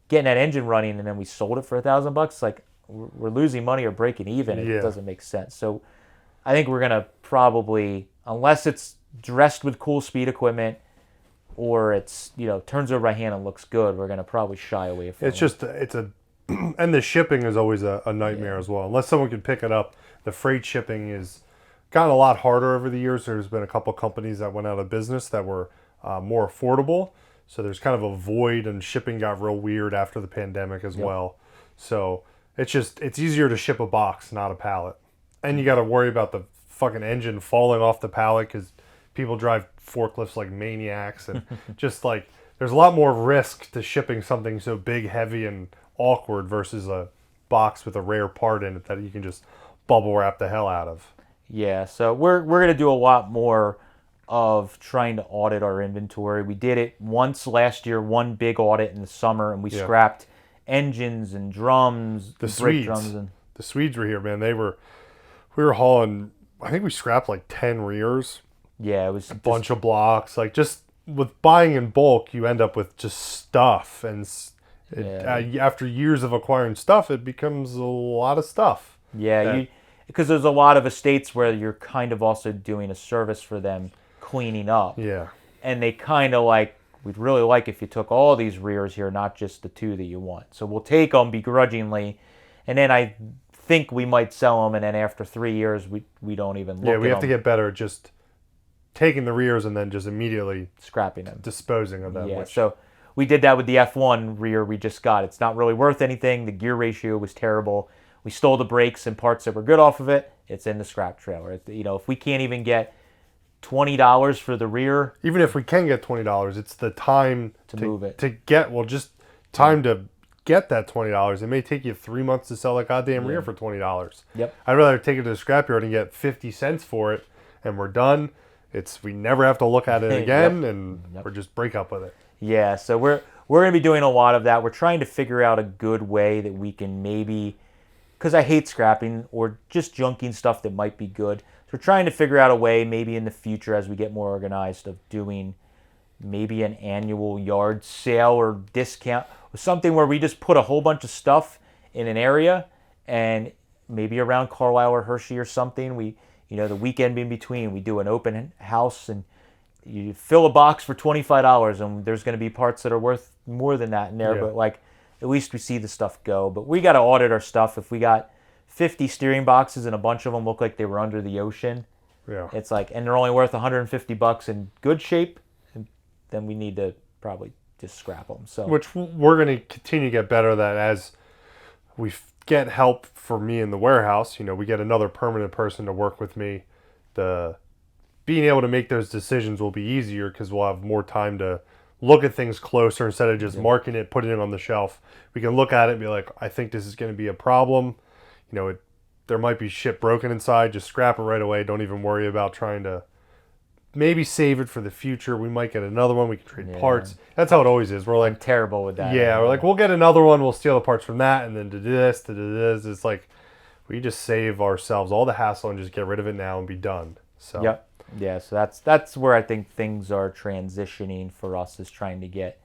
getting that engine running and then we sold it for $1,000, like we're losing money or breaking even. It doesn't make sense. So I think we're going to probably, unless it's dressed with cool speed equipment or it's, turns over by hand and looks good, we're going to probably shy away from it. And the shipping is always a nightmare as well. Unless someone can pick it up, the freight shipping is gotten a lot harder over the years. There's been a couple companies that went out of business that were more affordable. So there's kind of a void, and shipping got real weird after the pandemic as well. So it's easier to ship a box, not a pallet. And you got to worry about the fucking engine falling off the pallet because people drive forklifts like maniacs. And just like, there's a lot more risk to shipping something so big, heavy, and awkward versus a box with a rare part in it that you can just bubble wrap the hell out of. Yeah, so we're going to do a lot more of trying to audit our inventory. We did it once last year, one big audit in the summer, and we scrapped engines and drums, the Swedes. The Swedes were here, man. We were hauling, I think we scrapped like 10 rears. Yeah, it was a bunch of blocks. Like just with buying in bulk, you end up with just stuff, and after years of acquiring stuff, it becomes a lot of stuff. Yeah, because there's a lot of estates where you're kind of also doing a service for them cleaning up. Yeah. And they kind of like, we'd really like if you took all these rears here, not just the 2 that you want. So we'll take them begrudgingly, and then I think we might sell them, and then after 3 years, we don't even look at them. Yeah, we have to get better at just taking the rears and then just immediately scrapping them, disposing of them. Yeah, so we did that with the F1 rear we just got. It's not really worth anything. The gear ratio was terrible. We stole the brakes and parts that were good off of it. It's in the scrap trailer. If we can't even get $20 for the rear. Even if we can get $20, it's the time to move it. To get, just time to get that $20. It may take you 3 months to sell that goddamn rear for $20. Yep. I'd rather take it to the scrapyard and get 50 cents for it, and we're done. We never have to look at it again, and we're just break up with it. Yeah, so we're going to be doing a lot of that. We're trying to figure out a good way that we can maybe, because I hate scrapping or just junking stuff that might be good. So we're trying to figure out a way maybe in the future as we get more organized of doing maybe an annual yard sale or discount or something where we just put a whole bunch of stuff in an area, and maybe around Carlisle or Hershey or something, the weekend in between, we do an open house and you fill a box for $25, and there's going to be parts that are worth more than that in there. But like, at least we see the stuff go. But we got to audit our stuff. If we got 50 steering boxes and a bunch of them look like they were under the ocean. Yeah. It's like, and they're only worth $150 in good shape, and then we need to probably just scrap them. So, which we're going to continue to get better at that as we get help for me in the warehouse. We get another permanent person to work with me. Being able to make those decisions will be easier because we'll have more time to look at things closer instead of just marking it, putting it on the shelf. We can look at it and be like, I think this is going to be a problem. There might be shit broken inside. Just scrap it right away. Don't even worry about trying to maybe save it for the future. We might get another one. We can trade parts. That's how it always is. We're like, I'm terrible with that. Yeah, we're like, we'll get another one. We'll steal the parts from that and then to this, to this. It's like we just save ourselves all the hassle and just get rid of it now and be done. So. Yep. Yeah, so that's where I think things are transitioning for us, is trying to get.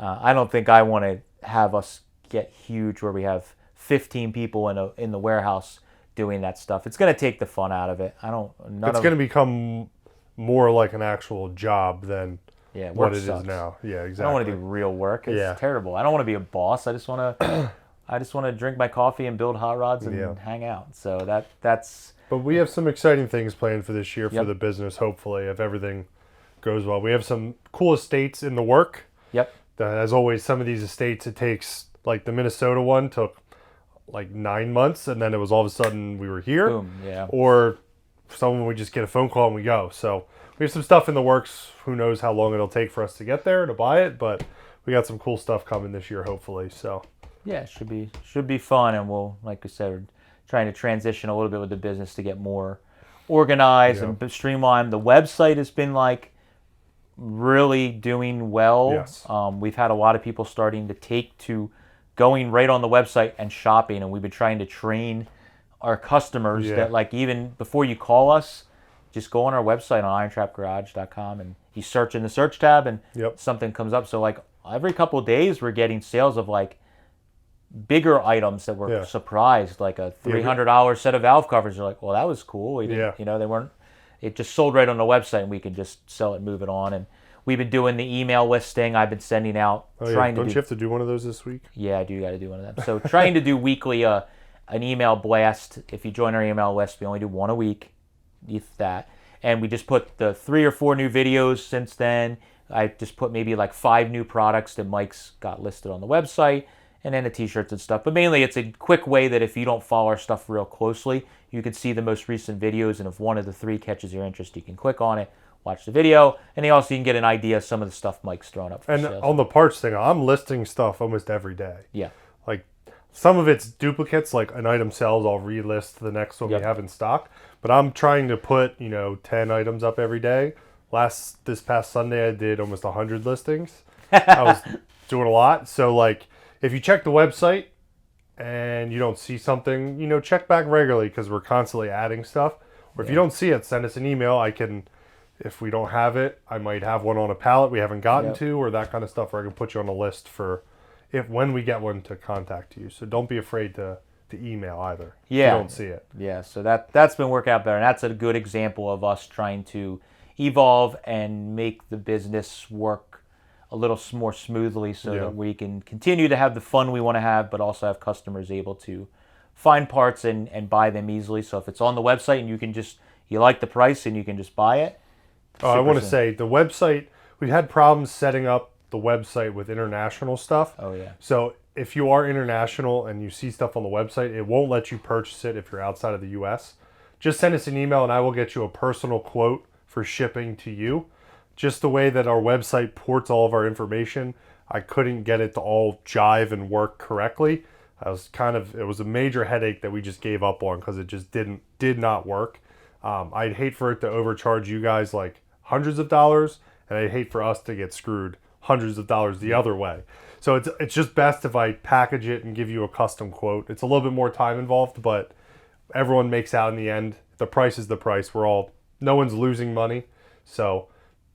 I don't think I want to have us get huge where we have 15 people in the warehouse doing that stuff. It's going to take the fun out of it. It's going to become more like an actual job than what it is now. Yeah, exactly. I don't want to do real work. It's terrible. I don't want to be a boss. I just want to drink my coffee and build hot rods and hang out. So that's. But we have some exciting things planned for this year for the business, hopefully, if everything goes well. We have some cool estates in the work. Yep. As always, some of these estates, it takes, like the Minnesota one took like 9 months, and then it was all of a sudden we were here. Boom, yeah. Or someone we just get a phone call and we go. So we have some stuff in the works. Who knows how long it'll take for us to get there to buy it, but we got some cool stuff coming this year, hopefully. So yeah, it should be fun, and we'll, like we said, trying to transition a little bit with the business to get more organized and streamlined. The website has been like really doing well. Yes. We've had a lot of people starting to take to going right on the website and shopping, and we've been trying to train our customers that, like, even before you call us, just go on our website on IronTrapGarage.com and you search in the search tab and something comes up. So like every couple of days we're getting sales of like bigger items that we're surprised, like a $300 set of valve covers. You're like, well, that was cool. We didn't, they weren't. It just sold right on the website, and we can just sell it, and move it on. And we've been doing the email listing. I've been sending out, Don't you have to do one of those this week? Yeah, I do got to do one of them. So trying to do weekly an email blast. If you join our email list, we only do one a week, if that. And we just put the 3 or 4 new videos since then. I just put maybe like 5 new products that Mike's got listed on the website, and then the t-shirts and stuff. But mainly it's a quick way that if you don't follow our stuff real closely, you can see the most recent videos, and if one of the 3 catches your interest, you can click on it, watch the video, and also you can get an idea of some of the stuff Mike's thrown up for sales. On the parts thing, I'm listing stuff almost every day. Yeah. Like some of it's duplicates, like an item sells, I'll relist the next one we have in stock. But I'm trying to put, 10 items up every day. This past Sunday, I did almost 100 listings. I was doing a lot. So like, if you check the website and you don't see something, check back regularly because we're constantly adding stuff. Or if you don't see it, send us an email. If we don't have it, I might have one on a pallet we haven't gotten to, or that kind of stuff, where I can put you on a list for when we get one to contact you. So don't be afraid to email either if you don't see it. Yeah, so that's been working out better. And that's a good example of us trying to evolve and make the business work a little more smoothly so that we can continue to have the fun we want to have, but also have customers able to find parts and buy them easily. So if it's on the website and you like the price and you can just buy it. I want to say the website, we've had problems setting up the website with international stuff. Oh, yeah. So if you are international and you see stuff on the website, it won't let you purchase it if you're outside of the U.S. Just send us an email and I will get you a personal quote for shipping to you. Just the way that our website ports all of our information, I couldn't get it to all jive and work correctly. It was a major headache that we just gave up on because it just did not work. I'd hate for it to overcharge you guys like hundreds of dollars, and I'd hate for us to get screwed hundreds of dollars the other way. So it's just best if I package it and give you a custom quote. It's a little bit more time involved, but everyone makes out in the end. The price is the price. No one's losing money. So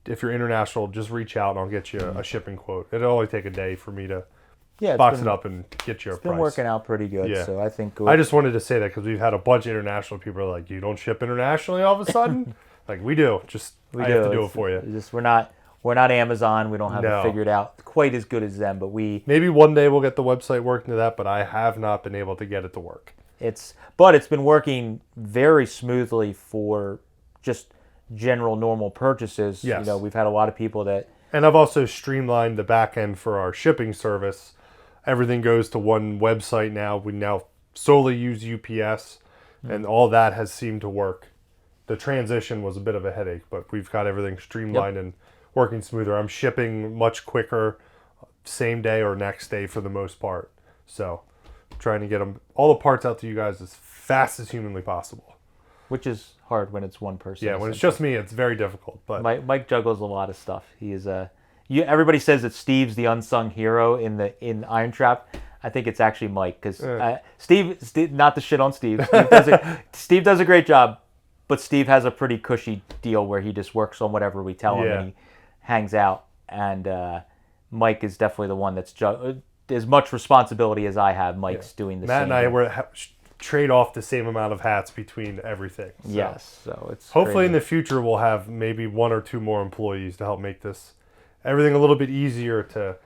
if you're international, just reach out and I'll get you a shipping quote. It'll only take a day for me to box it up and get you a price. It's been working out pretty good, so I think... I just wanted to say that because we've had a bunch of international people are like, you don't ship internationally all of a sudden? Like, we do. I have to do it for you. We're not Amazon. We don't have it figured out quite as good as them, but we... Maybe one day we'll get the website working to that, but I have not been able to get it to work. But it's been working very smoothly for just general normal purchases. Yes. We've had a lot of people that. And I've also streamlined the back end for our shipping service. Everything goes to one website now. We now solely use UPS, and all that has seemed to work. The transition was a bit of a headache, but we've got everything streamlined and working smoother. I'm shipping much quicker, same day or next day for the most part. So trying to get all the parts out to you guys as fast as humanly possible. Which is hard when it's one person. Yeah, when it's just me, it's very difficult. But Mike juggles a lot of stuff. He is everybody says that Steve's the unsung hero in IronTrap. I think it's actually Mike, because Steve, not to shit on Steve. Steve does a great job, but Steve has a pretty cushy deal where he just works on whatever we tell him and he hangs out. And Mike is definitely the one that's as much responsibility as I have. Mike's doing the same. Matt and I trade off the same amount of hats between everything. So. Yes, so it's hopefully crazy. In the future we'll have maybe 1 or 2 more employees to help make everything a little bit easier to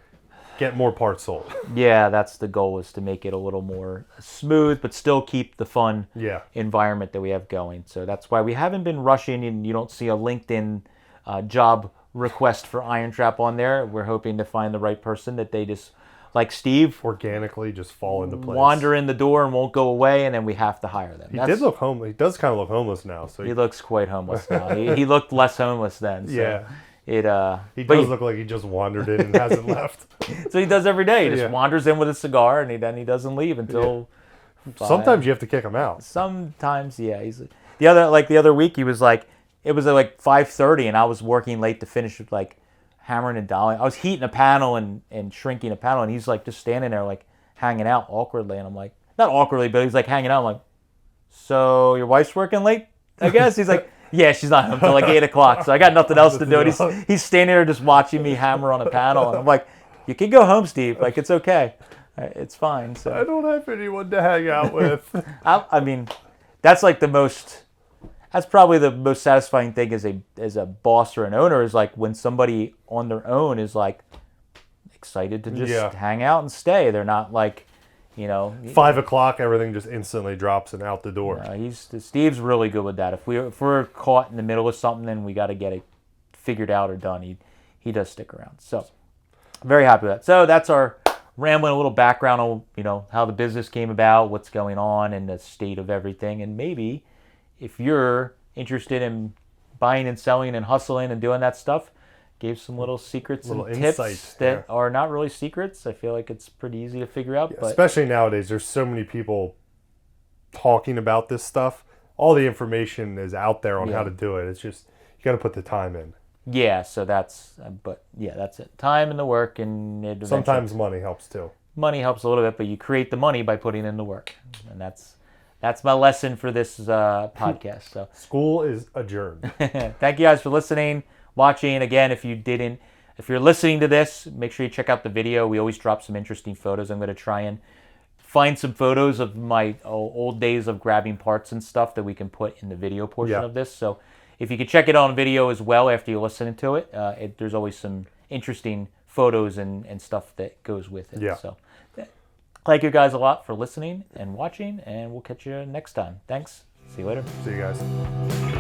get more parts sold. Yeah, that's the goal, is to make it a little more smooth, but still keep the fun environment that we have going. So that's why we haven't been rushing, and you don't see a LinkedIn job request for IronTrap on there. We're hoping to find the right person that they just, like Steve, organically just fall into place. Wander in the door and won't go away, and then we have to hire them. He did look homeless. He does kind of look homeless now. So he looks quite homeless now. he looked less homeless then. So he does look like he just wandered in and hasn't left. So he does every day. He just wanders in with a cigar, and then he doesn't leave until. Sometimes you have to kick him out. Sometimes, yeah. The other week he was like, it was like 5:30, and I was working late to finish with like hammering and dialing. I was heating a panel and shrinking a panel, and he's like just standing there like hanging out awkwardly, and I'm like, not awkwardly, but he's like hanging out. I'm like, so your wife's working late, I guess? He's like, yeah, she's not home until like 8 o'clock, so I got nothing else to do. And he's standing there just watching me hammer on a panel, and I'm like, you can go home, Steve. Like, it's okay. It's fine. So I don't have anyone to hang out with. I mean, that's probably the most satisfying thing as a boss or an owner, is like when somebody on their own is like excited to just hang out and stay. They're not like, 5 o'clock, everything just instantly drops and out the door. Steve's really good with that. If we're caught in the middle of something and we got to get it figured out or done, he does stick around. So very happy with that. So that's our rambling, a little background on how the business came about, what's going on, and the state of everything. And maybe if you're interested in buying and selling and hustling and doing that stuff, gave some little secrets and tips that are not really secrets. I feel like it's pretty easy to figure out. But especially nowadays, there's so many people talking about this stuff. All the information is out there on how to do it. It's just, you got to put the time in. Yeah, so that's it. Time and the work, and sometimes money helps too. Money helps a little bit, but you create the money by putting in the work, and that's my lesson for this podcast. So school is adjourned. Thank you guys for listening, watching. Again, if you're listening to this, make sure you check out the video. We always drop some interesting photos. I'm going to try and find some photos of my old days of grabbing parts and stuff that we can put in the video portion of this. So if you could check it on video as well after you listen to it, there's always some interesting photos and stuff that goes with it. Yeah. So thank you guys a lot for listening and watching, and we'll catch you next time. Thanks. See you later. See you guys.